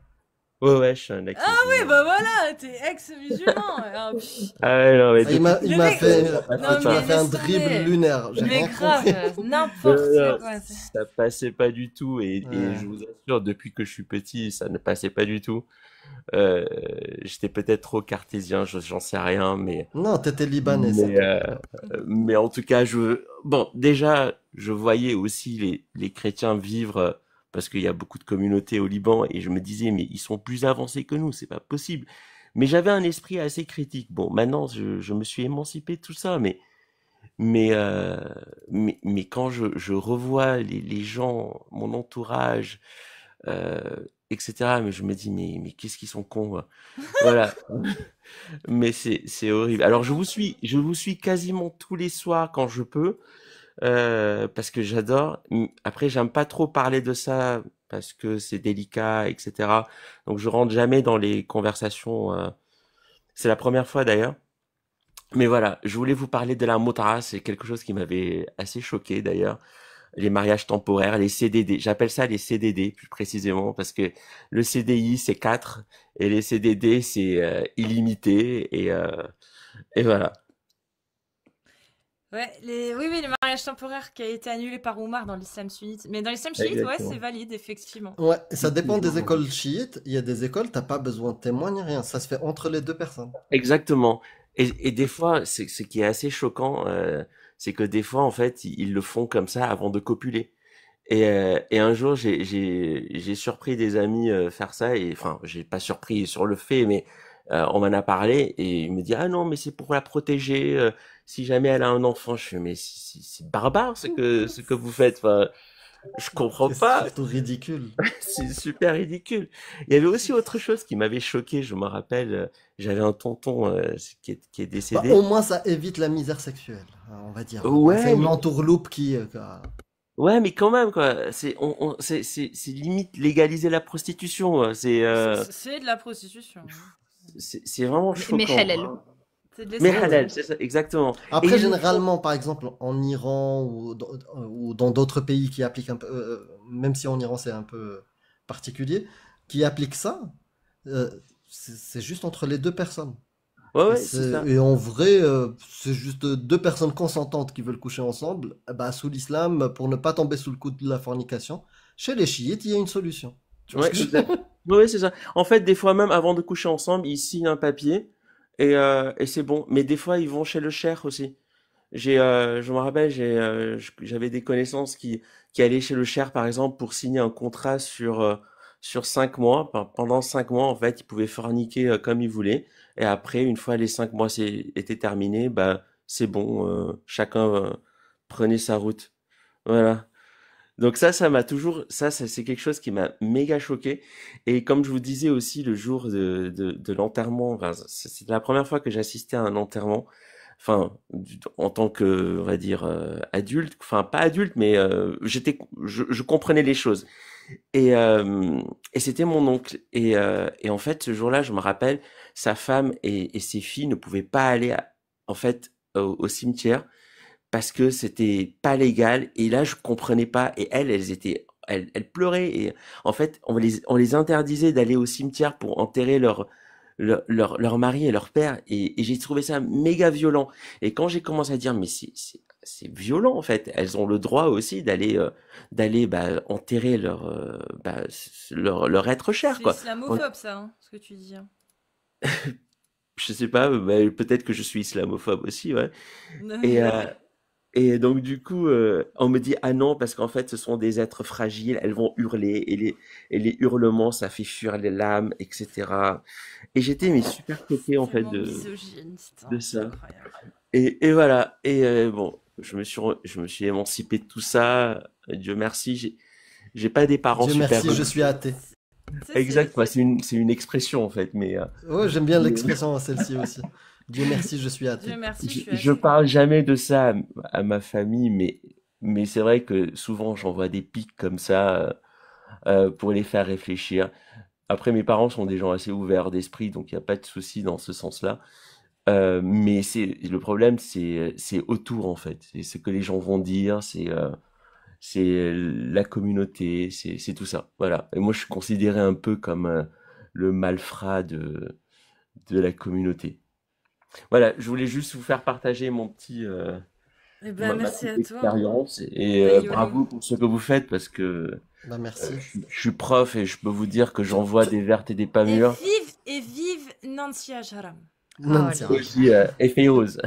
Ouais, je suis un ex. Ah oui, bah voilà, t'es ex-musulman. Ah, pff. Ah ouais, non, mais Ah, il Le m'a mec- fait, Non, tu m'as mais fait un laisse tomber. dribble lunaire. J'ai Mais rien grave, compris. n'importe Non, quoi. ça passait pas du tout et Ouais. je vous assure, depuis que je suis petit, ça ne passait pas du tout. J'étais peut-être trop cartésien, j'en sais rien, mais Non, t'étais libanais. c'est mais en tout cas, déjà, je voyais aussi les chrétiens vivre parce qu'il y a beaucoup de communautés au Liban et je me disais, mais ils sont plus avancés que nous, c'est pas possible. Mais j'avais un esprit assez critique. Bon, maintenant, je me suis émancipé de tout ça, mais quand je revois les gens, mon entourage, etc., mais je me dis, mais qu'est-ce qu'ils sont cons, quoi. Voilà. Mais c'est horrible. Alors, je vous suis quasiment tous les soirs quand je peux, parce que j'adore. Après, j'aime pas trop parler de ça parce que c'est délicat, etc. Donc, je rentre jamais dans les conversations. C'est la première fois d'ailleurs. Mais voilà, je voulais vous parler de la mut'a, c'est quelque chose qui m'avait assez choqué d'ailleurs. Les mariages temporaires, les CDD. J'appelle ça les CDD plus précisément parce que le CDI c'est 4 et les CDD c'est illimité et voilà. Ouais, oui, le mariage temporaire qui a été annulé par Oumar dans l'islam sunnite. Mais dans l'islam chiite, ouais, Exactement. c'est valide, effectivement. Ouais, ça dépend des écoles chiites. Il y a des écoles, t'as pas besoin de témoin ni rien. Ça se fait entre les deux personnes. Exactement. Et des fois, ce qui est assez choquant, c'est que des fois, en fait, ils le font comme ça avant de copuler. Et un jour, j'ai surpris des amis faire ça, et enfin, j'ai pas surpris sur le fait, mais on m'en a parlé, et il me dit, ah non, mais c'est pour la protéger, si jamais elle a un enfant. Je fais, mais c'est barbare ce que vous faites. Enfin, je comprends C'est pas. surtout ridicule. C'est super ridicule. Il y avait aussi autre chose qui m'avait choqué, je me rappelle, j'avais un tonton qui est Bah, décédé. au moins, ça évite la misère sexuelle, hein, on va dire. Après, c'est Ouais, une mais entourloupe qui... ouais, mais quand même quoi, c'est limite légaliser la prostitution. C'est de la prostitution. C'est vraiment Mais choquant. halal. C'est de Mais l'escroc. halal, c'est ça, exactement. Et Après, ils le font. généralement, par exemple, en Iran ou dans d'autres pays qui appliquent un peu, même si en Iran c'est un peu particulier, qui appliquent ça, c'est juste entre les deux personnes. Ouais, Et, ouais, c'est ça. et en vrai, c'est juste deux personnes consentantes qui veulent coucher ensemble. Bah, sous l'islam, pour ne pas tomber sous le coup de la fornication, chez les chiites, il y a une solution. Tu vois ce Ouais, que je veux exact. dire? Ouais, c'est ça. En fait, des fois même avant de coucher ensemble, ils signent un papier et c'est bon. Mais des fois, ils vont chez le cheikh aussi. Je me rappelle, j'avais des connaissances qui allaient chez le cher, par exemple, pour signer un contrat sur 5 mois. Pendant 5 mois, en fait, ils pouvaient forniquer comme ils voulaient. Et après, une fois les 5 mois étaient terminés, bah, c'est bon, chacun prenait sa route. Voilà. Donc ça m'a toujours, c'est quelque chose qui m'a méga choqué. Et comme je vous disais aussi le jour de l'enterrement, enfin, c'est la première fois que j'assistais à un enterrement. Enfin, en tant que, on va dire, adulte, enfin pas adulte, mais je comprenais les choses. Et, euh, et c'était mon oncle. Et en fait, ce jour-là, je me rappelle, sa femme et ses filles ne pouvaient pas aller, en fait, au cimetière parce que c'était pas légal. Et là, je comprenais pas. Et elles pleuraient. Et en fait, on les interdisait d'aller au cimetière pour enterrer leur mari et leur père. Et j'ai trouvé ça méga violent. Et quand j'ai commencé à dire, mais c'est violent en fait. Elles ont le droit aussi d'aller bah, enterrer leur être cher C'est quoi. islamophobe, ça, hein, ce que tu dis. Hein. Je sais pas, bah, peut-être que je suis islamophobe aussi, ouais. Et, euh, et donc du coup, on me dit ah non parce qu'en fait ce sont des êtres fragiles, elles vont hurler et les hurlements ça fait fuir les lames, etc. Et j'étais mais super choqué en fait Tellement misogyniste, de hein, c'est ça. incroyable. Et voilà. Et bon, je me suis émancipé de tout ça. Dieu merci, j'ai pas des parents Dieu super. merci, je suis athée. Exact, quoi. C'est une expression en fait, mais Ouais, j'aime bien l'expression celle-ci aussi. Dieu merci, je suis athée. Dieu merci, je suis je athée. parle jamais de ça à ma famille, mais c'est vrai que souvent j'envoie des pics comme ça pour les faire réfléchir. Après, mes parents sont des gens assez ouverts d'esprit, donc il n'y a pas de souci dans ce sens-là. Mais le problème, c'est autour en fait. C'est ce que les gens vont dire, c'est la communauté, c'est tout ça. Voilà. Et moi, je suis considéré un peu comme le malfrat de la communauté. Voilà, je voulais juste vous faire partager Eh ma ben, merci petite à toi. expérience et Taïolo. bravo pour ce que vous faites parce que Bah merci. je suis prof et je peux vous dire que j'envoie des vertes et des pas Et mûres. vive Nancy Ajaram. Non, Oh c'est là vrai. Aussi, et Féroz.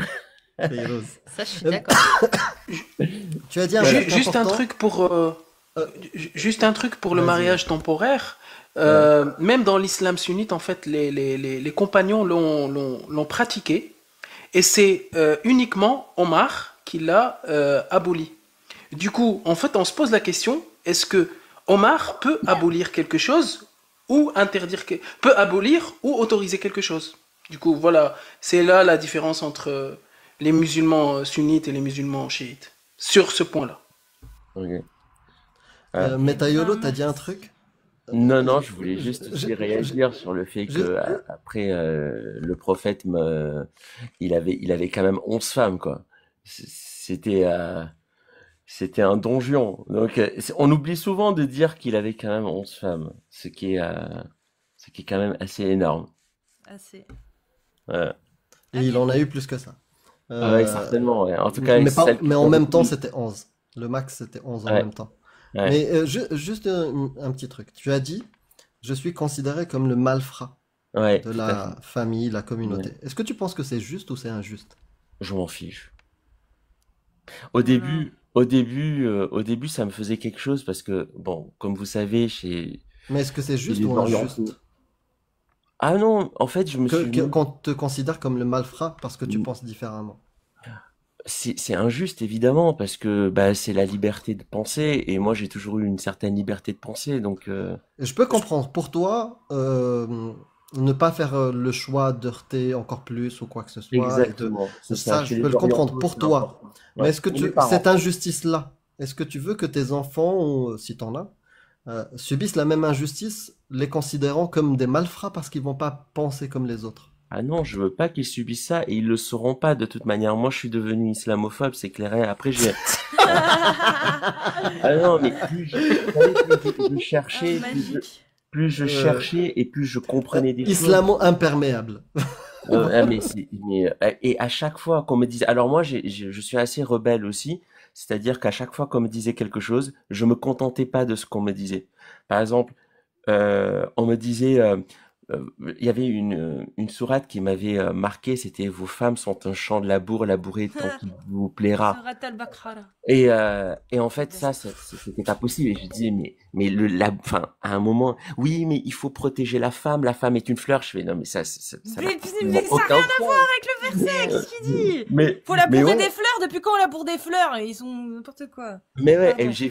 Féroz. Ça, je suis d'accord. Tu as dit un truc Juste un important. truc juste un truc pour le Vas-y. mariage temporaire. Même dans l'islam sunnite, en fait, les compagnons l'ont pratiqué. Et c'est uniquement Omar qui l'a aboli. Du coup, en fait, on se pose la question, est-ce que Omar peut abolir quelque chose ou peut abolir ou autoriser quelque chose? Du coup, voilà, c'est là la différence entre les musulmans sunnites et les musulmans chiites. Sur ce point-là. Ok. Ah. Mais Taïolo, t'as dit un truc? Non, je- non, je voulais juste je- aussi réagir sur le fait que après le prophète il avait quand même 11 femmes quoi. C'était c'était un donjon. Donc on oublie souvent de dire qu'il avait quand même 11 femmes, ce qui est quand même assez énorme. Assez. Ouais, Et il en a eu plus que ça. ouais, Euh, certainement. Ouais. En tout cas, celle mais qui en a même beaucoup. temps, c'était 11. Le max, c'était 11 en Ouais, même temps. ouais, Mais juste un petit truc. Tu as dit, je suis considéré comme le malfrat ouais, de tout à fait. la famille, la Ouais. communauté. Est-ce que tu penses que c'est juste ou c'est injuste? Je m'en fiche. Oh là là. Au début, ça me faisait quelque chose parce que, bon, comme vous savez, Mais est-ce que c'est chez juste les ou Orientaux. injuste Ah non, en fait, je me suis mis. qu'on te considère comme le malfrat parce que tu penses différemment? C'est injuste, évidemment, parce que bah, c'est la liberté de penser, et moi, j'ai toujours eu une certaine liberté de penser, donc. Et je peux comprendre. Pour toi, ne pas faire le choix d'heurter encore plus ou quoi que ce soit, Exactement, c'est ça. ça, Chez je peux les le comprendre Orientaux, pour c'est toi. important. Mais Ouais. est-ce que Et mes cette parents. injustice-là, est-ce que tu veux que tes enfants, ou si t'en as, subissent la même injustice, les considérant comme des malfrats parce qu'ils vont pas penser comme les autres? Ah non, je veux pas qu'ils subissent ça, et ils le sauront pas de toute manière. Moi, je suis devenu islamophobe, c'est clair. Et après, j'ai. Ah non, mais vous savez, plus je Ah, cherchais, magique. plus je Euh, cherchais, et plus je comprenais des choses. Islamo-imperméable. Et à chaque fois qu'on me disait, alors moi je suis assez rebelle aussi, c'est-à-dire qu'à chaque fois qu'on me disait quelque chose, je me contentais pas de ce qu'on me disait. Par exemple, on me disait, il y avait une sourate qui m'avait marqué, c'était vos femmes sont un champ de labour, labourez tant qu'il vous plaira. Surat al-Baqarah. Et en fait, c'était pas possible. Et je disais, mais enfin, à un moment, oui, mais il faut protéger la femme est une fleur. Je fais, non, mais ça n'a Mais absolument ça n'a aucun rien à sens. voir avec le verset, qu'est-ce qu'il dit? Faut Mais labourer ouais, des fleurs, depuis quand on laboure des fleurs? Ils sont n'importe quoi. mais ouais, et Pardon. j'ai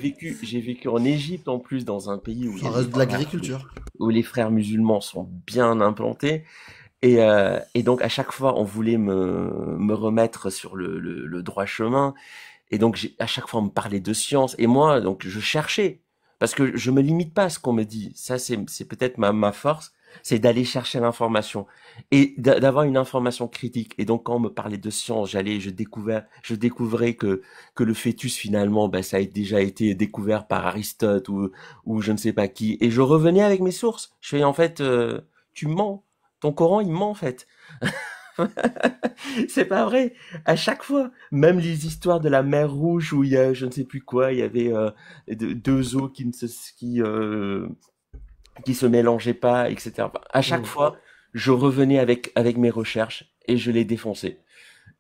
vécu en Égypte en plus, dans un pays où il y Ça a reste de l'agriculture. où les frères musulmans sont bien implantés. Et donc, à chaque fois, on voulait me remettre sur le droit chemin. Et donc, à chaque fois, on me parlait de science. Et moi, donc, je cherchais. Parce que je me limite pas à ce qu'on me dit. Ça, c'est peut-être ma force. C'est d'aller chercher l'information. Et d'avoir une information critique. Et donc, quand on me parlait de science, je découvrais que le fœtus, finalement, ben, ça a déjà été découvert par Aristote ou je ne sais pas qui. Et je revenais avec mes sources. Je fais, en fait, tu mens. Ton Coran, il ment, en fait. C'est pas vrai. À chaque fois, même les histoires de la mer Rouge où il y a je ne sais plus quoi, il y avait deux eaux qui se mélangeaient pas, etc. Enfin, à chaque Mm. fois, je revenais avec mes recherches et je les défonçais.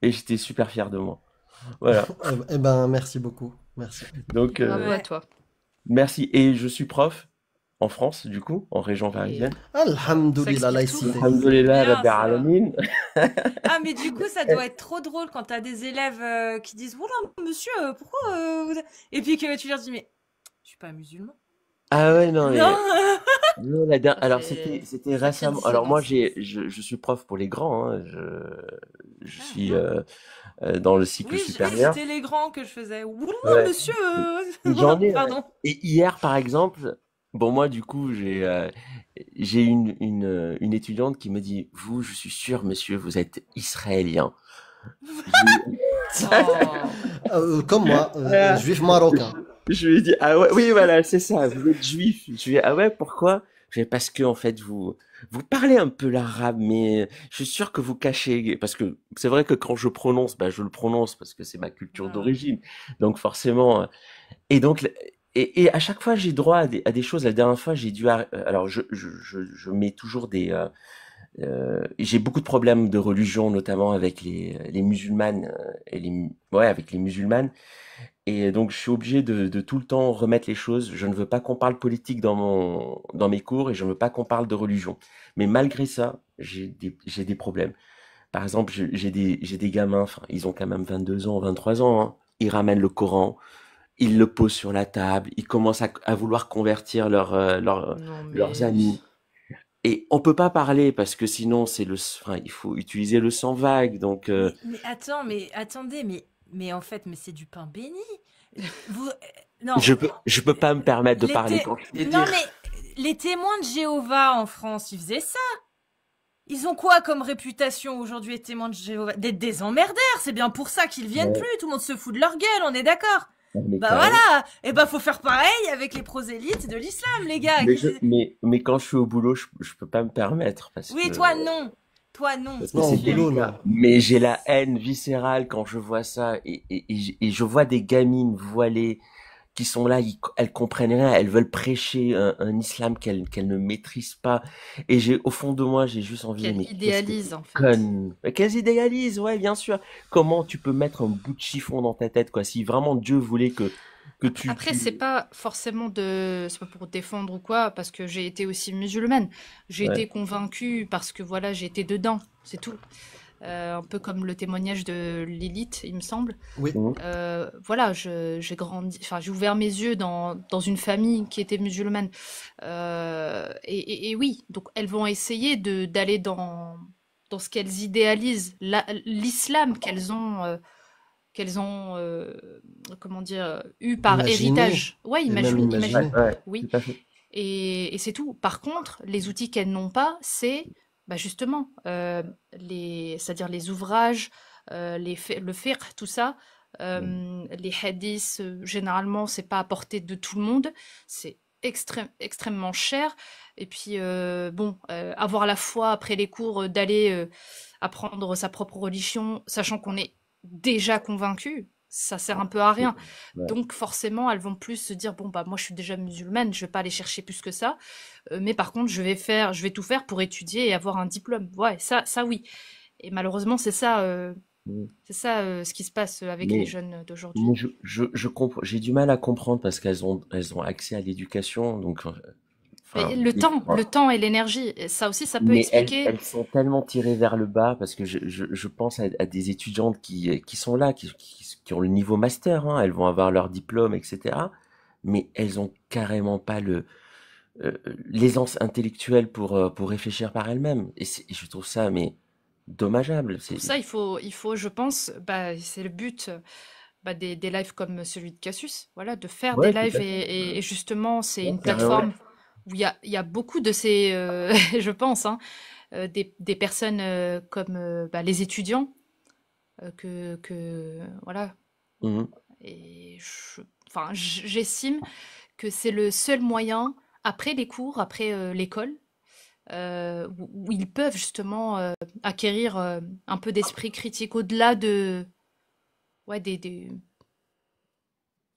Et j'étais super fier de moi. Voilà. Eh ben, merci beaucoup. Merci. Donc, Bravo à Ouais. toi. merci. Et je suis prof en France, du coup, en région Et parisienne. Alhamdoulilah, ça explique laïcité. Alhamdoulilah, Bien, Rabbil ça. Alamin. Ah, mais du coup, ça doit être trop drôle quand t'as des élèves qui disent, oula, monsieur, pourquoi Et puis que tu leur dis, mais je suis pas musulman. Ah ouais, non, mais... Non. Non, alors c'était Ça crée récemment. Alors moi dissonance. je suis prof pour les grands. Hein. Je Ah. suis dans le cycle Oui, supérieur. c'était les grands que je faisais. Oula, Ouais. monsieur. J'en ai. Ouais. Pardon. Et hier par exemple, bon moi du coup j'ai une étudiante qui me dit vous je suis sûr monsieur vous êtes israélien. J'ai- Oh. Comme moi, Ah. juif marocain. Je lui ai dit, ah ouais, oui, voilà, c'est ça, vous êtes juif. Je lui ai dit, ah ouais, pourquoi? Je lui ai dit, parce que, en fait, vous parlez un peu l'arabe, mais je suis sûr que vous cachez, parce que c'est vrai que quand je prononce, bah, je le prononce parce que c'est ma culture Ah. d'origine. Donc, forcément, et donc, et à chaque fois, j'ai droit à des choses. La dernière fois, j'ai dû, alors, je mets toujours j'ai beaucoup de problèmes de religion, notamment avec les musulmanes, avec les musulmanes. Et donc, je suis obligé de tout le temps remettre les choses. Je ne veux pas qu'on parle politique dans mes cours et je ne veux pas qu'on parle de religion. Mais malgré ça, j'ai des problèmes. Par exemple, j'ai des gamins, enfin, ils ont quand même 22 ans, 23 ans, hein. Ils ramènent le Coran, ils le posent sur la table, ils commencent à vouloir convertir Non, leurs mais... amis. Et on peut pas parler parce que sinon enfin, il faut utiliser le sang vague. Donc, Mais attends, mais attendez, mais en fait, mais c'est du pain béni. Vous, non. je peux pas me permettre de parler L'été- quand je Non, mais les témoins de Jéhovah en France, ils faisaient ça. Ils ont quoi comme réputation aujourd'hui, les témoins de Jéhovah? D'être des emmerdeurs, c'est bien pour ça qu'ils viennent Ouais. plus, tout le monde se fout de leur gueule, on est d'accord? Mais Bah carrément. voilà, et bah faut faire pareil avec les prosélytes de l'islam, les gars. Mais quand je suis au boulot, je peux pas me permettre parce Oui, que toi non, parce que Non, c'est au boulot, délicat. non. Mais j'ai la haine viscérale quand je vois ça et je vois des gamines voilées qui sont là, elles comprennent rien, elles veulent prêcher un islam qu'elles ne maîtrisent pas. Et au fond de moi, j'ai juste envie de Qu'elle mais qu'est-ce que idéalise, t'es en fait. conne. Mais qu'elles idéalisent, ouais, bien sûr. Comment tu peux mettre un bout de chiffon dans ta tête, quoi? Si vraiment Dieu voulait que Après, c'est pas forcément c'est pas pour défendre ou quoi, parce que j'ai été aussi musulmane. J'ai Ouais. été convaincue parce que voilà, j'étais dedans, c'est tout. Un peu comme le témoignage de Lilith, il me semble. Oui. Mhm. Voilà, j'ai grandi, enfin, j'ai ouvert mes yeux dans une famille qui était musulmane. Et oui, donc elles vont essayer d'aller dans ce qu'elles idéalisent, l'islam qu'elles ont, comment dire, eu par Imaginé. héritage. Ouais, Et même imaginé. imaginé. Ouais, Oui. tout à fait. Et c'est tout. Par contre, les outils qu'elles n'ont pas, c'est bah justement, c'est-à-dire les ouvrages, le fiqh, tout ça, les hadiths, généralement, c'est pas à portée de tout le monde, c'est extrêmement cher. Et puis, bon, avoir la foi après les cours, d'aller apprendre sa propre religion, sachant qu'on est déjà convaincu, ça sert un peu à rien. Ouais. Donc forcément, elles vont plus se dire bon bah moi je suis déjà musulmane, je vais pas aller chercher plus que ça. Mais par contre, je vais tout faire pour étudier et avoir un diplôme. Ouais, ça oui. Et malheureusement, c'est ça ce qui se passe avec les jeunes d'aujourd'hui. Mais je comprends, j'ai du mal à comprendre parce qu'elles ont accès à l'éducation, donc Mais le temps et l'énergie, ça aussi, ça peut mais expliquer. elles sont tellement tirées vers le bas parce que je pense à des étudiantes qui sont là, qui ont le niveau master, hein, elles vont avoir leur diplôme, etc. Mais elles ont carrément pas l'aisance intellectuelle pour réfléchir par elles-mêmes. Et je trouve ça, mais dommageable. Pour ça, il faut, je pense, bah, c'est le but des lives comme celui de Cassius, voilà, de faire Ouais, des lives tout à fait. et justement, c'est une carrément. plateforme où il y a beaucoup de ces, je pense, hein, des personnes comme les étudiants voilà. Mhm. Et j'estime que c'est le seul moyen, après les cours, après l'école, où ils peuvent justement acquérir un peu d'esprit critique au-delà de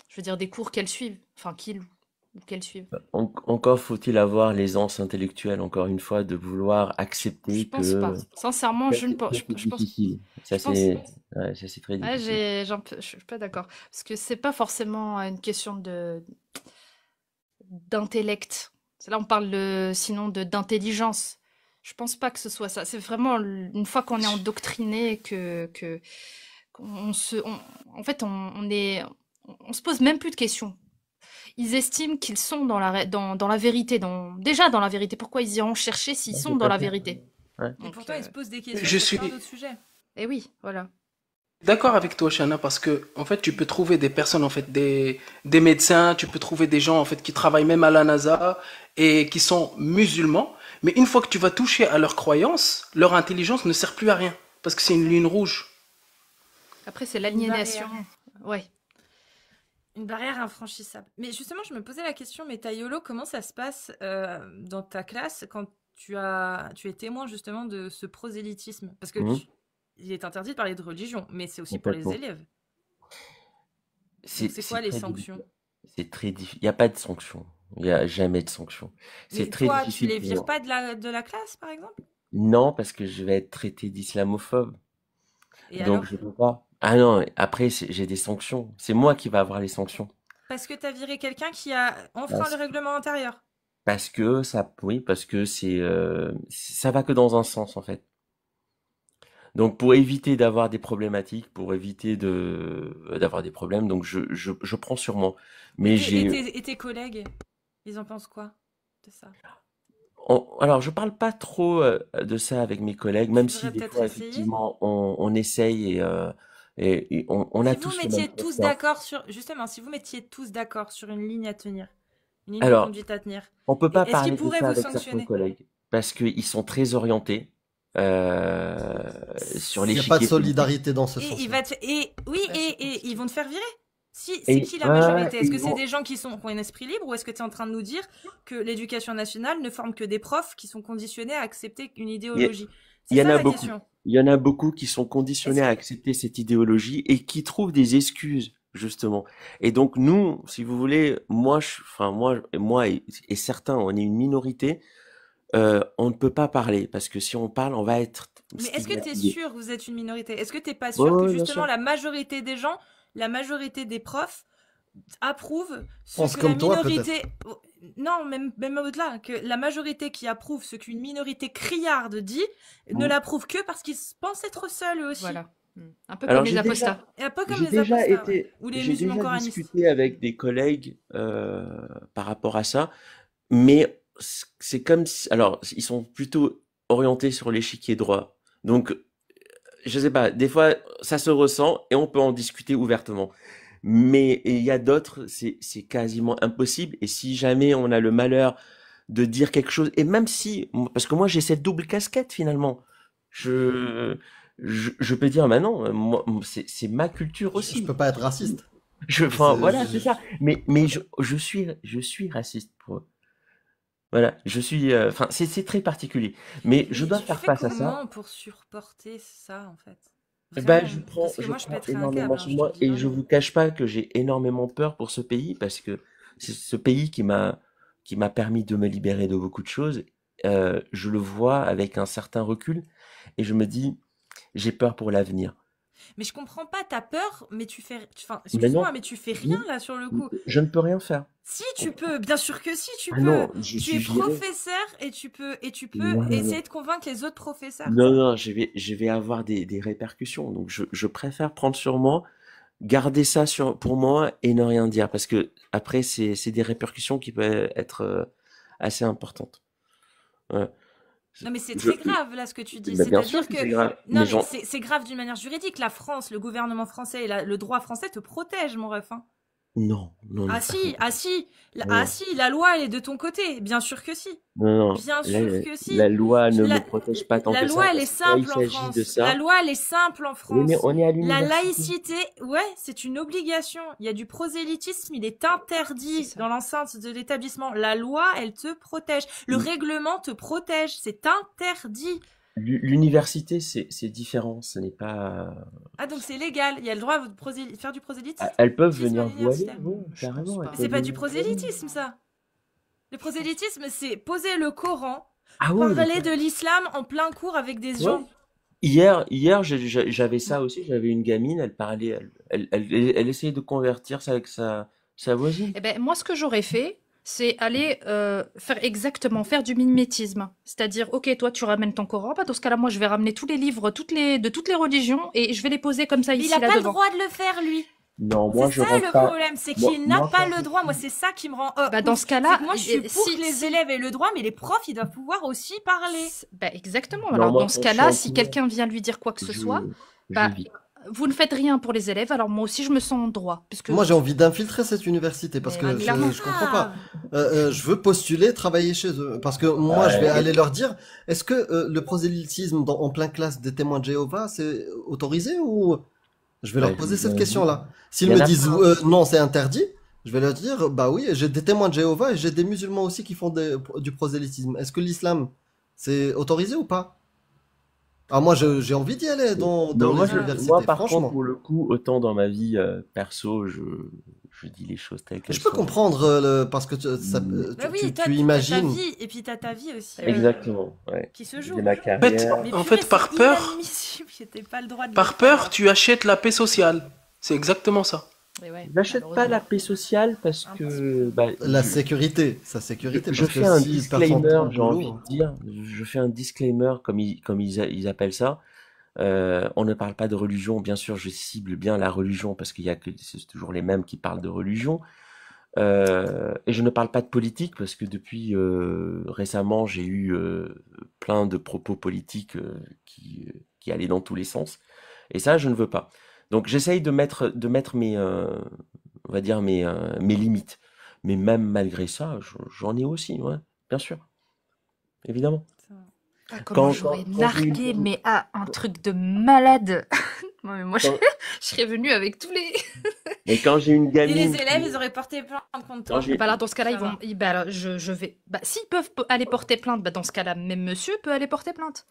je veux dire des cours qu'elles suivent, enfin qu'ils ou qu'elles suivent. Encore faut-il avoir l'aisance intellectuelle, encore une fois, de vouloir Je accepter pense que pas. Sincèrement, je ne pense. c'est difficile. Ça, je pense- c'est très Ouais, difficile. je suis pas d'accord parce que c'est pas forcément une question d'intellect. Là, on parle sinon d'intelligence. Je pense pas que ce soit ça. C'est vraiment une fois qu'on est endoctriné que on se, en fait, on se pose même plus de questions. Ils estiment qu'ils sont dans la vérité, déjà dans la vérité. Pourquoi ils iront chercher s'ils Ouais, sont tout dans à la fait. vérité? Ouais. Et Donc, pourtant, ils se posent des questions Je sur suis plein d'autres sujets. et oui, voilà. d'accord avec toi, Shana, parce que en fait, tu peux trouver des personnes, en fait, des médecins, tu peux trouver des gens, en fait, qui travaillent même à la NASA et qui sont musulmans, mais une fois que tu vas toucher à leurs croyances, leur intelligence ne sert plus à rien, parce que c'est une ligne rouge. Après, c'est l'aliénation. Ouais. Une barrière infranchissable. Mais justement, je me posais la question, mais Taïolo, comment ça se passe dans ta classe quand tu es témoin justement de ce prosélytisme? Parce que Mhm. il est interdit de parler de religion, mais c'est aussi pour les Complètement. élèves. C'est quoi les très sanctions? difficile. C'est très difficile. Il n'y a pas de sanction. Il n'y a jamais de sanction. Mais C'est très toi, tu difficile les vires pour... pas de la classe, par exemple? Non, parce que je vais être traité d'islamophobe. Et Donc alors? je peux pas. Ah non, après j'ai des sanctions. C'est moi qui va avoir les sanctions. Parce que t'as viré quelqu'un qui a enfreint Parce, le règlement intérieur. parce que ça, oui, parce que ça va que dans un sens en fait. Donc pour éviter d'avoir des problématiques, pour éviter d'avoir des problèmes, donc je prends sur moi. Mais Et tes collègues, ils en pensent quoi de ça? alors je parle pas trop de ça avec mes collègues, même si devrais des peut-être fois essayer. effectivement on essaye et on a Si vous tous le mettiez même tous constat. d'accord sur... Justement, si vous mettiez tous d'accord sur une ligne à tenir, une ligne de Alors, conduite à tenir. on peut Et pas est-ce qu'il parler de pourrait ça vous avec certains sanctionner? collègues parce qu'ils sont très orientés sur Il n'y a pas de l'échiquier politique. solidarité dans ce Et il sens-là. va te... et oui, Bah, c'est et ils vont te faire virer. C'est Et qui la ouais, majorité? et Est-ce que ils c'est vont. des gens qui ont un esprit libre ou est-ce que tu es en train de nous dire que l'éducation nationale ne forme que des profs qui sont conditionnés à accepter une Il y, idéologie? il C'est y en ça a la beaucoup. question. Il y en a beaucoup qui sont Est-ce conditionnés à que... accepter cette idéologie et qui trouvent des excuses, justement. Et donc, nous, si vous voulez, moi et certains, on est une minorité, on ne peut pas parler parce que si on parle, on va être Mais est-ce que tu es stigmatisé. sûr que vous êtes une minorité? Est-ce que tu n'es pas Ouais, sûr que ouais, bien justement sûr. la majorité des gens, la majorité des profs approuve ce Pense que la comme toi, peut-être. minorité... Non, même au-delà, que la majorité qui approuve ce qu'une minorité criarde dit ne Mm. l'approuve que parce qu'ils pensent être seuls eux aussi. Voilà. Un peu Alors, comme les apostats. Et un peu comme j'ai les déjà apostats, ouais. été, Ou les j'ai musulmans déjà coranistes. discuté avec des collègues par rapport à ça, mais c'est comme si, alors, ils sont plutôt orientés sur l'échiquier droit. Donc, je sais pas, des fois, ça se ressent et on peut en discuter ouvertement. Mais il y a d'autres, c'est quasiment impossible. Et si jamais on a le malheur de dire quelque chose, et même si, parce que moi j'ai cette double casquette finalement, je peux dire, bah non, moi, c'est ma culture Je aussi. peux pas être raciste. Enfin, C'est- voilà, je- c'est ça. Mais je suis raciste pour eux. Voilà, je suis, enfin, c'est très particulier. Mais je Mais dois tu faire fais face à ça. comment pour supporter ça, en fait? Bah, Vraiment, parce que moi, je pèterais un énormément câble, sur hein, je te moi le dis et je vraiment. vous cache pas que j'ai énormément peur pour ce pays parce que c'est ce pays qui m'a permis de me libérer de beaucoup de choses. Je le vois avec un certain recul et je me dis, j'ai peur pour l'avenir. Mais je comprends pas, t'as peur, mais tu fais... Enfin, Mais excuse-moi, non, mais tu fais rien, là, sur le coup. je ne peux rien faire. Si tu peux, bien sûr que si tu Ah peux. non, je Tu suis es viré. professeur et tu peux Non, non, essayer non. de convaincre les autres professeurs. Non, non, je vais avoir des répercussions. Donc, je préfère prendre sur moi, garder ça pour moi et ne rien dire parce que après, c'est des répercussions qui peuvent être assez importantes. Ouais. Non, mais c'est Je, très grave, là, ce que tu dis. bah, bien sûr C'est-à-dire que que... c'est grave. Non, Mais mais c'est grave d'une manière juridique. La France, le gouvernement français et le droit français te protègent, mon ref, hein. non, non, non, Ah par si, contre, ah si, non, ah si, la loi elle est de ton côté, bien sûr que si, non, non. bien Là, sûr que si. la loi ne me La, protège pas tant la que loi ça elle est parce que quand il simple en s'agit de France. La ça, loi elle est simple en oui, mais France. on est à La l'université. laïcité, ouais, c'est une obligation. Il y a du prosélytisme, il est C'est interdit ça. dans l'enceinte de l'établissement. La loi elle te protège. Le règlement te protège, c'est interdit. L'université, c'est différent. Ce n'est pas. Ah donc c'est légal, il y a le droit de faire du prosélytisme Elles peuvent à venir vous aller, l'université. oui, Je pense carrément. pas. Elles Mais c'est peuvent pas du venir vous aller. prosélytisme ça. Le prosélytisme c'est poser le Coran, Ah oui, mais parler de l'islam en plein cours avec des ouais. gens. Hier, j'avais ça aussi. J'avais une gamine. Elle parlait. Elle essayait de convertir ça avec sa voisine. Eh ben, moi, ce que j'aurais fait, c'est aller faire du mimétisme. C'est-à-dire, ok, toi, tu ramènes ton Coran, bah, dans ce cas-là, moi, je vais ramener tous les livres de toutes les religions et je vais les poser comme ça Mais il ici, n'a là pas le devant. droit de le faire, lui. Non, moi C'est je ça rentre le pas. problème, c'est Moi, qu'il n'a moi, pas quand le droit. Moi, c'est ça qui me rend Bah, dans ouf. ce C'est cas-là, que moi, je suis pour que les si, élèves aient le droit, mais les profs, ils doivent pouvoir aussi parler. bah, exactement. non, Alors, moi dans ce quand je suis cas-là, en si cours, quelqu'un vient lui dire quoi que ce soit, je bah, vis. vous ne faites rien pour les élèves, alors moi aussi, je me sens en droit. Puisque... Moi, j'ai envie d'infiltrer cette université parce Mais que clairement. je comprends pas. Je veux postuler, travailler chez eux. Parce que moi, je vais aller leur dire, est-ce que le prosélytisme en plein classe des témoins de Jéhovah, c'est autorisé ou... Je vais Bah, leur poser je cette vous question-là. S'ils Il y me en a disent plein. non, c'est interdit, je vais leur dire, bah oui, j'ai des témoins de Jéhovah et j'ai des musulmans aussi qui font du prosélytisme. Est-ce que l'islam, c'est autorisé ou pas? Ah, moi, j'ai envie d'y aller dans Non, les universités, moi, par franchement. contre, pour le coup, autant dans ma vie perso, je dis les choses telles qu'elles Je peux sont. comprendre parce que Bah oui, toi, tu t'as ta imagines. vie, et puis t'as ta vie aussi Exactement, ouais. qui se joue. J'ai ma En fait, carrière. Mais en purée, fait, par c'est peur, inadmissible, j'ai pas le droit de le par faire. peur, tu achètes la paix sociale. C'est exactement ça. Mais ouais, J'achète pas la malheureusement. paix sociale parce que bah, La sécurité, sa sécurité, je parce fais que un si personne disclaimer, prend le j'ai envie boulot, de dire, je fais un disclaimer comme ils appellent ça. On ne parle pas de religion, bien sûr, je cible bien la religion parce qu'il y a que c'est toujours les mêmes qui parlent de religion. Et je ne parle pas de politique parce que depuis récemment, j'ai eu plein de propos politiques qui allaient dans tous les sens. Et ça, je ne veux pas. Donc, j'essaye de mettre mes, on va dire mes limites. Mais même malgré ça, j'en ai aussi, ouais, bien sûr, évidemment. Ah, comment Quand, j'aurais quand j'ai une nargué, gamine, mais un truc de malade. Non, mais moi, quand, je serais venue avec tous les. mais quand j'ai une Et les gamine élèves, qui, ils auraient porté plainte contre quand toi. Bah j'ai, là, dans ce cas-là, Ça va. bah là, je vais. Bah, s'ils peuvent aller porter plainte, bah dans ce cas-là, même monsieur peut aller porter plainte.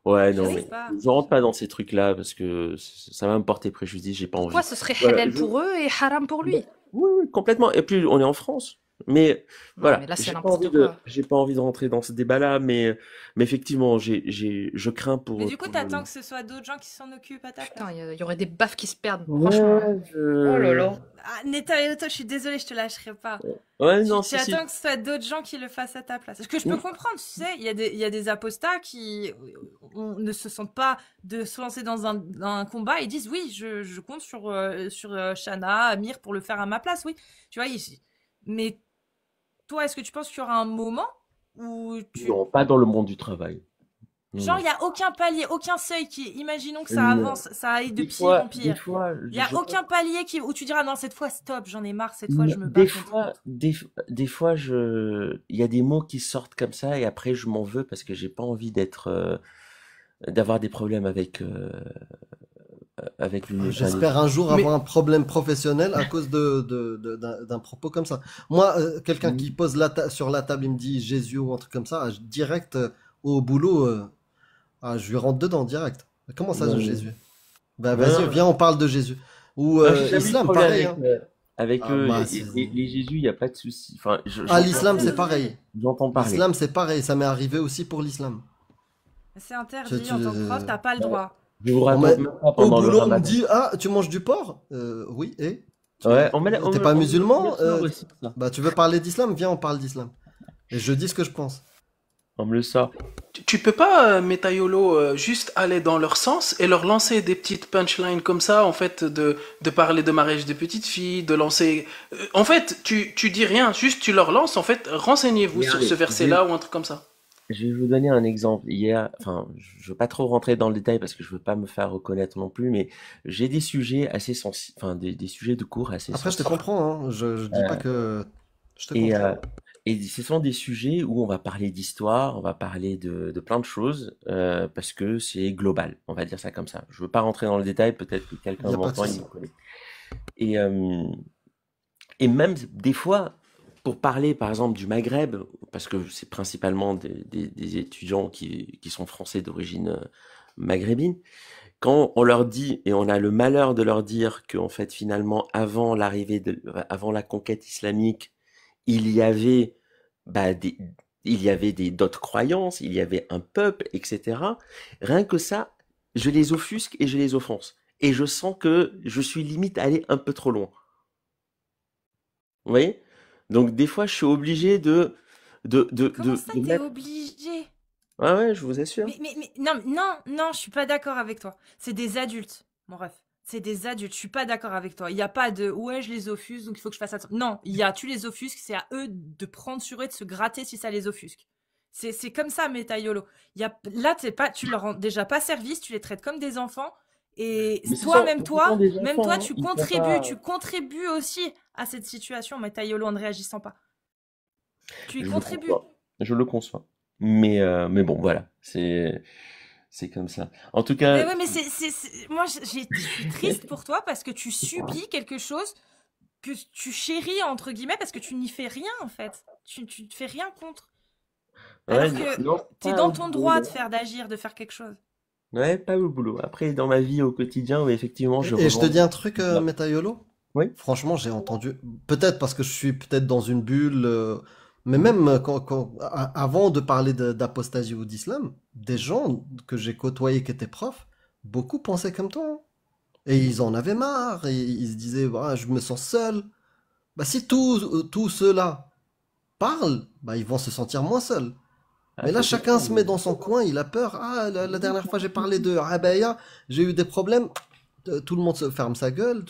ouais, Je non, sais mais pas. je rentre pas dans ces trucs-là parce que ça va me porter préjudice, j'ai pas Pourquoi envie. ce serait Voilà, halal pour eux et haram pour lui? oui, oui, complètement. Et puis on est en France. Mais Non, voilà, mais là, c'est n'importe quoi. j'ai pas envie de rentrer dans ce débat-là, mais effectivement, je crains Mais pour, du coup, t'attends que ce soit d'autres gens qui s'en occupent à ta Putain, place. il y aurait des baffes qui se perdent, franchement. ouais, Oh là là. Ah, Neta, je suis désolée, je te lâcherai pas. ouais, Tu, non, tu si. attends que ce soit d'autres gens qui le fassent à ta place. Ce que je peux comprendre, tu sais, il y a des apostats qui ne se sentent pas de se lancer dans un combat et disent oui, je compte sur Shana, Amir pour le faire à ma place, oui. Tu vois, mais toi, est-ce que tu penses qu'il y aura un moment où Non, pas dans le monde du travail. Non, genre, non. il n'y a aucun palier, aucun seuil imaginons que ça avance, ça aille de pire en Des pire. fois, Il n'y a je aucun palier où tu diras non, cette fois stop, j'en ai marre, cette fois Non, je me bats contre. des fois, il y a des mots qui sortent comme ça et après je m'en veux parce que j'ai pas envie d'avoir des problèmes avec l'une. J'espère un jour Mais- avoir un problème professionnel à cause d'un propos comme ça. Moi, quelqu'un qui pose sur la table, il me dit Jésus ou un truc comme ça, direct au boulot, je lui rentre dedans direct. Comment ça, Non, Jésus? Bah non, vas-y, non. viens, on parle de Jésus. Ou J'ai jamais eu de islam, problème pareil. Hein. avec Ah, bah, les Jésus, il n'y a pas de souci. Enfin, l'islam, c'est pareil. j'entends parler. L'islam, c'est pareil. Ça m'est arrivé aussi pour l'islam. C'est interdit Tu- en tant que prof, t'as pas le droit. Je vous On raconte m'a- même pas Au pendant le boulot, on me ramadan. dit tu manges du porc? Oui, et Ouais, T'es pas musulman? on me le sort aussi, ça. Bah, tu veux parler d'islam? Viens, on parle d'islam. Et je dis ce que je pense. On me le sort. Tu peux pas, Metayolo, juste aller dans leur sens et leur lancer des petites punchlines comme ça, en fait, de parler de mariage de petites filles, de lancer. En fait, tu dis rien, juste tu leur lances, en fait, renseignez-vous sur Regardez, ce verset-là ou un truc comme ça. Je vais vous donner un exemple. Hier, enfin, je veux pas trop rentrer dans le détail parce que je veux pas me faire reconnaître non plus, mais j'ai des sujets assez sensibles, enfin, des sujets de cours assez Après, je te sensibles. comprends, hein. Je dis pas que. Je te Et, comprends. et ce sont des sujets où on va parler d'histoire, on va parler de plein de choses, parce que c'est global, on va dire ça comme ça. Je veux pas rentrer dans le détail, peut-être que quelqu'un Y a pas de m'entend, il souci. me connaît. Et, et même des fois, pour parler par exemple du Maghreb, parce que c'est principalement des étudiants qui sont français d'origine maghrébine, quand on leur dit, et on a le malheur de leur dire qu'en fait finalement avant avant la conquête islamique, il y avait bah, d'autres croyances, il y avait un peuple, etc. Rien que ça, je les offusque et je les offense. Et je sens que je suis limite allé un peu trop loin. Vous voyez? Donc des fois, je suis obligé Comment ça, de t'es mettre... obligé? Ouais, ouais, je vous assure. Non, je suis pas d'accord avec toi. C'est des adultes, mon ref. C'est des adultes. Je suis pas d'accord avec toi. Il y a pas de ouais, je les offusque, donc il faut que je fasse attention. Non, tu les offusques, c'est à eux de prendre sur eux, de se gratter si ça les offusque. C'est comme ça, Metayolo. Là, tu leur rends déjà pas service, tu les traites comme des enfants. Et Mais ce sont des enfants, hein. tu Ils sont pas... tu contribues aussi à cette situation, Metayolo, en ne réagissant pas. Tu y contribues. Je le conçois. Mais bon, voilà. C'est comme ça. En tout cas. Mais ouais, mais moi, je suis triste pour toi parce que tu subis quelque chose que tu chéris, entre guillemets, parce que tu n'y fais rien, en fait. Tu ne fais rien contre. Alors que t'es dans ton droit d'agir, de faire quelque chose. Ouais, pas au boulot. Après, dans ma vie au quotidien, où effectivement, Et je te dis un truc, Metayolo. Oui. Franchement, j'ai entendu. Peut-être parce que je suis peut-être dans une bulle. Mais même avant de parler d'apostasie ou d'islam, des gens que j'ai côtoyés qui étaient profs, beaucoup pensaient comme toi. Hein. Et ils en avaient marre. Et ils se disaient, bah, je me sens seul. Bah, si tous ceux-là parlent, bah, ils vont se sentir moins seuls. Mais là, chacun se met dans son coin, il a peur. Ah, la dernière fois, j'ai parlé de Abaya, j'ai eu des problèmes. Tout le monde se ferme sa gueule.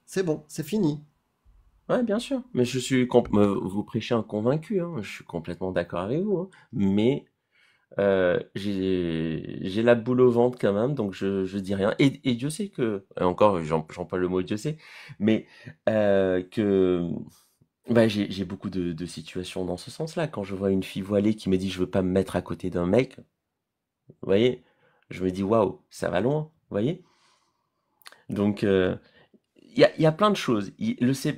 C'est bon, c'est fini. Ouais, bien sûr. Mais vous prêchez un convaincu, hein. Je suis complètement d'accord avec vous, hein. Mais j'ai la boule au ventre quand même, donc je dis rien. Et Dieu sait que, encore, j'emploie le mot Dieu sait, mais que Bah, j'ai beaucoup de situations dans ce sens-là. Quand je vois une fille voilée qui me dit je veux pas me mettre à côté d'un mec, vous voyez, je me dis waouh, ça va loin, vous voyez. Donc, il y a plein de choses.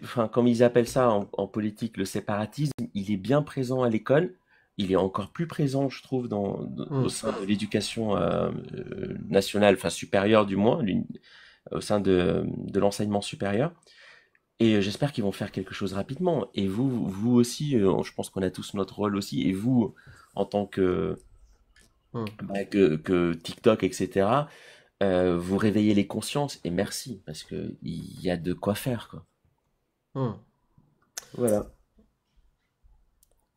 Enfin, comme ils appellent ça en politique, le séparatisme, il est bien présent à l'école. Il est encore plus présent, je trouve, au sein de l'éducation nationale, enfin supérieure du moins, au sein de l'enseignement supérieur. Et j'espère qu'ils vont faire quelque chose rapidement. Et vous aussi, je pense qu'on a tous notre rôle aussi. Et vous, en tant Hmm. que TikTok, etc., vous réveillez les consciences. Et merci, parce que il y a de quoi faire, quoi. Hmm. Voilà.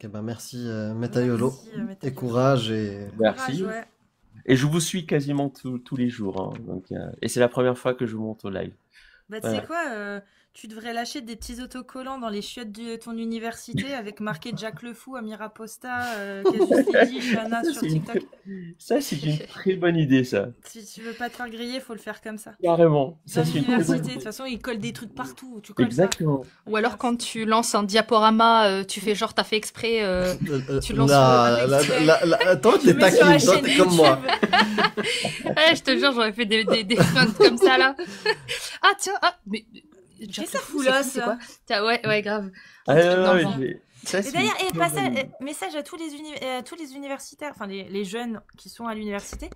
Ok, bah merci Metayolo. Merci, Et Metayolo. courage et Merci. Courage, ouais. Et je vous suis quasiment tous les jours, hein. Donc, et c'est la première fois que je monte au live. Bah, tu Voilà. sais quoi, tu devrais lâcher des petits autocollants dans les chiottes de ton université avec marqué Jack le Fou, Amira Posta, Casus Lady, Shana Ça, sur c'est une TikTok. c'est une très bonne idée, ça. Si tu veux pas te faire griller, faut le faire comme ça. Carrément. Dans Ça, c'est une très bonne l'université, de toute idée. façon, ils collent des trucs partout. Tu colles ça. Exactement. Ou alors quand tu lances un diaporama, tu fais genre t'as fait exprès, tu lances là, toi Tu t'es mets sur la taquine, toi chaîne t'es comme moi. YouTube. Ouais, je te jure, j'aurais fait des fun comme ça là. Ah tiens, mais Qu'est-ce que ça fout là, c'est ça quoi? Tiens, ouais, grave. Ah, Un truc non, d'enfant. ça, Et c'est d'ailleurs, une et très passage, bonne idée. message à tous les universitaires, enfin les jeunes qui sont à l'université,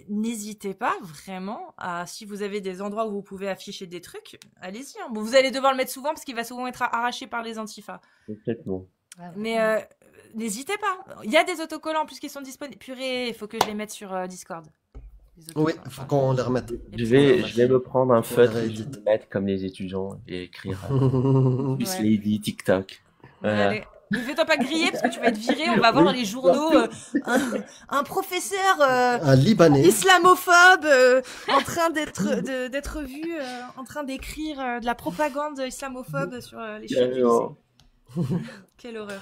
n'hésitez pas vraiment à, si vous avez des endroits où vous pouvez afficher des trucs, allez-y. Hein. Bon, vous allez devoir le mettre souvent parce qu'il va souvent être arraché par les antifas. Complètement. Mais n'hésitez pas. Il y a des autocollants en plus qui sont disponibles. Purée, il faut que je les mette sur Discord. Les Oui, autocollants. faut qu'on les remette. Je vais me prendre un Faut les feutre et je vais rééditer. me mettre comme les étudiants et écrire Plus Ouais. Lady TikTok. Voilà. Allez. Ne fais-toi pas griller parce que tu vas être viré. On va voir dans les journaux un professeur Un Libanais. islamophobe en train d'être vu en train d'écrire de la propagande islamophobe sur les chiottes du lycée. Carrément. Quelle horreur.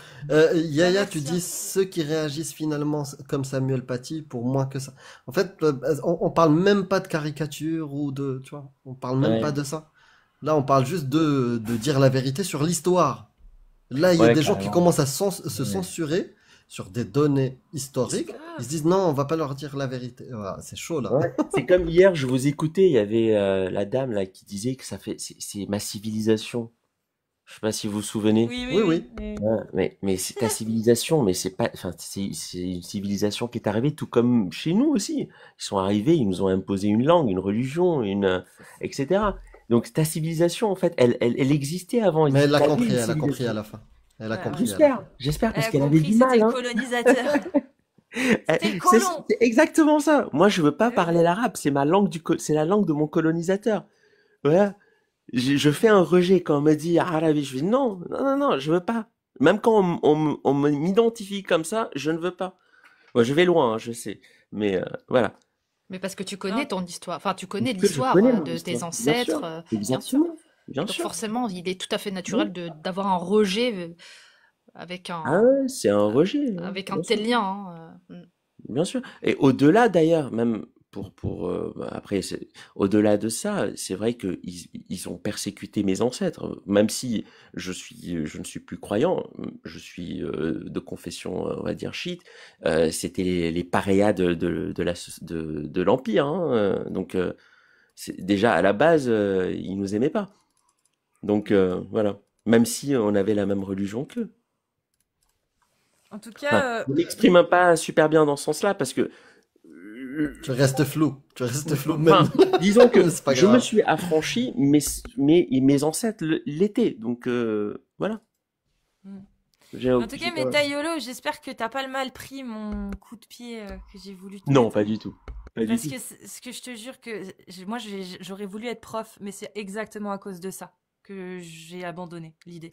Yaya, merci, tu hein. dis ceux qui réagissent finalement comme Samuel Paty pour moins que ça. En fait, on parle même pas de caricature ou de, tu vois, on parle même Ouais. pas de ça. Là, on parle juste de dire la vérité sur l'histoire. Là, il y a Ouais, des gens qui carrément. commencent à se Ouais. censurer sur des données historiques. Ils se disent non, on va pas leur dire la vérité. Voilà, c'est chaud là. Ouais. C'est comme hier, je vous écoutais, il y avait la dame là qui disait que c'est ma civilisation. Je sais pas si vous vous souvenez. Oui. Ouais, mais c'est ta civilisation, mais c'est pas, enfin, c'est une civilisation qui est arrivée tout comme chez nous aussi. Ils sont arrivés, ils nous ont imposé une langue, une religion, etc. Donc ta civilisation, en fait, elle existait avant. Mais elle a T'avais compris, une elle a compris civilisation. à la fin. Elle a Ouais, compris à la fin. J'espère, parce Elle a qu'elle avait compris du que c'était mal, le hein. colonisateur. C'était le C'est colon. c'est exactement ça. Moi, je veux pas Ouais. parler l'arabe, c'est ma langue c'est la langue de mon colonisateur. Voilà. Je fais un rejet quand on me dit arabe, je dis non, je veux pas. Même quand on m'identifie comme ça, je ne veux pas. Moi, je vais loin, hein, je sais. Mais voilà. Mais parce que tu connais Non. ton histoire, enfin tu connais Parce que je l'histoire connais mon de tes histoire. ancêtres, bien sûr. Exactement. Bien Donc sûr. forcément, il est tout à fait naturel d'avoir un rejet avec Ah ouais, c'est un rejet, hein, avec un bien tel sûr. lien. Hein. Bien sûr. Et au-delà d'ailleurs, même après, au-delà de ça, c'est vrai que ils ont persécuté mes ancêtres. Même si je ne suis plus croyant, je suis de confession, on va dire chiite. C'était les paréas de l'empire. Hein, donc déjà à la base, ils nous aimaient pas. Donc voilà. Même si on avait la même religion qu'eux. En tout Enfin, cas, je m'exprime pas super bien dans ce sens-là parce que Tu restes flou. Tu restes flou enfin, même. disons que C'est pas je me grave. suis affranchi, mais mes ancêtres l'étaient, donc voilà. Mm. J'ai en tout cas, j'ai pas- Metayolo, j'espère que t'as pas le mal pris mon coup de pied que j'ai voulu te Non, mettre. pas du tout. Pas du Parce tout. que ce que je te jure que moi j'aurais voulu être prof, mais c'est exactement à cause de ça que j'ai abandonné l'idée.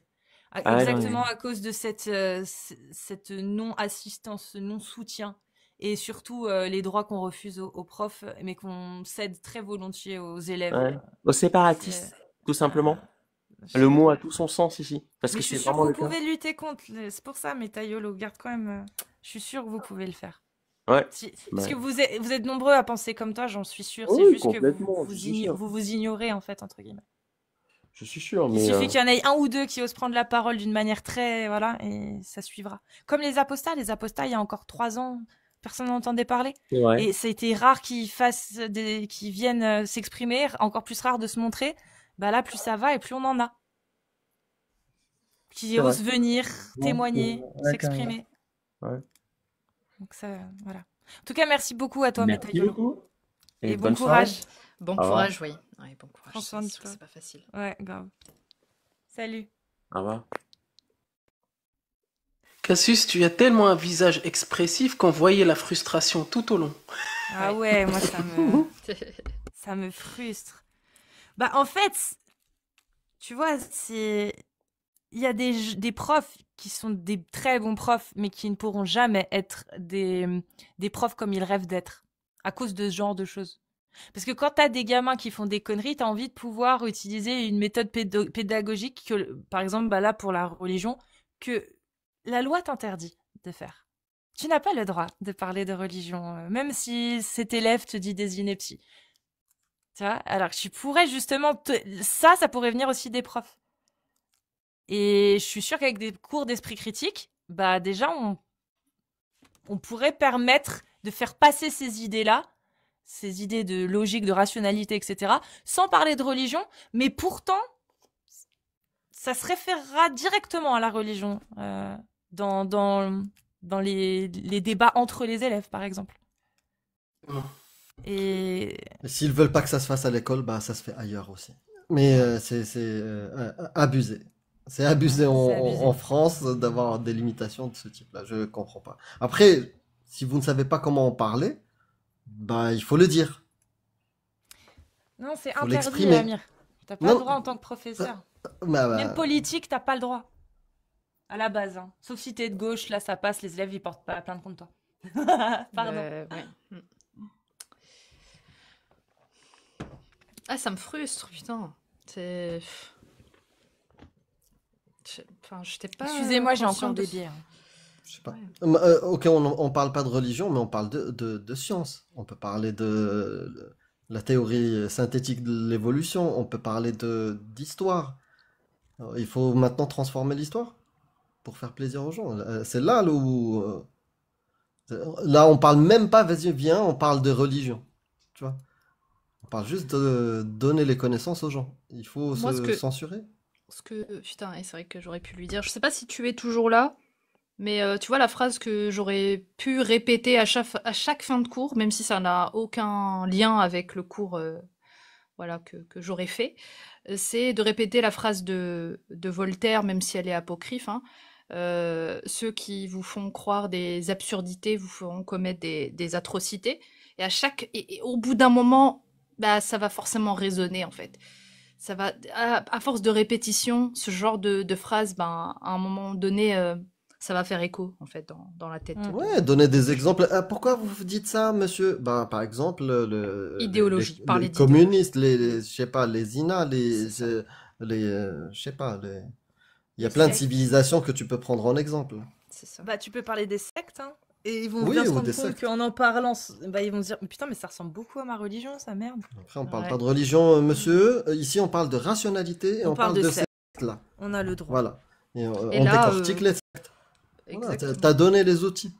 Ah, Exactement non, à cause de cette non-assistance, ce non-soutien et surtout les droits qu'on refuse aux profs, mais qu'on cède très volontiers aux élèves. ouais. Aux séparatistes, tout simplement. Je- Le mot a tout son sens ici, parce Mais que je suis c'est sûre que vraiment vous le cas. pouvez lutter contre. C'est pour ça, Metayolo, garde quand même. Je suis sûre que vous pouvez le faire. Ouais. Parce Ouais. que vous êtes nombreux à penser comme toi, j'en suis sûre. Oui, C'est juste que complètement, je suis sûr. vous ignorez, en fait, entre guillemets. Je suis sûr, Il mais suffit qu'il y en ait un ou deux qui osent prendre la parole d'une manière très, voilà, et ça suivra. Comme les apostats, il y a encore 3 ans, personne n'entendait parler. c'est vrai. Et c'était rare qu'ils viennent s'exprimer, encore plus rare de se montrer. Bah là, plus ça va et plus on en a. Qui C'est vrai. osent venir, Ouais, témoigner, ouais, s'exprimer. Ouais. Donc ça, voilà. En tout cas, merci beaucoup à toi, Merci Metayolo. beaucoup. Et bon bonne courage. Bon Au revoir. courage, oui. Ouais, bon courage. Prends soin de C'est sûr que toi. c'est pas facile. Ouais, grave. Salut. Au revoir. Cassius, tu as tellement un visage expressif qu'on voyait la frustration tout au long. Ah ouais, moi, ça me frustre. Bah, en fait, tu vois, il y a des profs qui sont des très bons profs, mais qui ne pourront jamais être des profs comme ils rêvent d'être, à cause de ce genre de choses. Parce que quand t'as des gamins qui font des conneries, t'as envie de pouvoir utiliser une méthode pédagogique que, par exemple, bah là, pour la religion, que la loi t'interdit de faire. Tu n'as pas le droit de parler de religion, même si cet élève te dit des inepties. Tu vois? Alors que tu pourrais justement... Ça pourrait venir aussi des profs. Et je suis sûre qu'avec des cours d'esprit critique, bah déjà, on pourrait permettre de faire passer ces idées-là, ces idées de logique, de rationalité, etc., sans parler de religion, mais pourtant, ça se référera directement à la religion dans les débats entre les élèves, par exemple. Et Et s'ils veulent pas que ça se fasse à l'école, bah ça se fait ailleurs aussi. Mais c'est abusé. C'est abusé C'est abusé. en France d'avoir des limitations de ce type-là. Je comprends pas. Après, si vous ne savez pas comment en parler, bah il faut le dire. non, c'est Faut interdit, l'exprimer. Amir. T'as pas Non. le droit en tant que professeur. Bah, Même politique, t'as pas le droit. À la base, hein. Sauf si t'es de gauche, là ça passe, les élèves ils portent pas plainte contre toi. Pardon. Ouais. Ah, ça me frustre, putain. C'est. Enfin, j'étais pas. Excusez-moi, j'ai encore consciente de des biais. je sais pas. Ouais. Ok, on parle pas de religion, mais on parle de science. On peut parler de la théorie synthétique de l'évolution. On peut parler d'histoire. Alors, il faut maintenant transformer l'histoire pour faire plaisir aux gens. C'est là où... Là, on parle même pas, vas-y, viens, on parle de religion. Tu vois? On parle juste de donner les connaissances aux gens. Il faut Moi, se censurer. Putain, et c'est vrai que j'aurais pu lui dire. Je sais pas si tu es toujours là, mais tu vois la phrase que j'aurais pu répéter à chaque fin de cours, même si ça n'a aucun lien avec le cours voilà, que j'aurais fait, c'est de répéter la phrase de Voltaire, même si elle est apocryphe, hein. Ceux qui vous font croire des absurdités vous feront commettre des atrocités. Et au bout d'un moment, bah, ça va forcément résonner en fait. Ça va, à force de répétition, ce genre de phrase, ben, à un moment donné, ça va faire écho en fait dans la tête. Ouais, donner des exemples. Ah, pourquoi vous dites ça, monsieur? Ben, par exemple, Idéologie, parler les d'idéologie. communistes, je sais pas, les INA, C'est ça. je sais pas, il y a Les plein de sectes. civilisations que tu peux prendre en exemple. C'est ça. Bah, tu peux parler des sectes, hein. Et ils vont Oui, bien se ou rendre des compte sectes. qu'en en parlant, bah, ils vont se dire, putain, mais ça ressemble beaucoup à ma religion, ça, merde. Après, on parle Ouais. pas de religion, monsieur. Ici, on parle de rationalité et On on parle parle de de secte. là. On a le droit. Voilà. Et Et on là, décortique les sectes. Voilà, exactement. t'as donné les outils.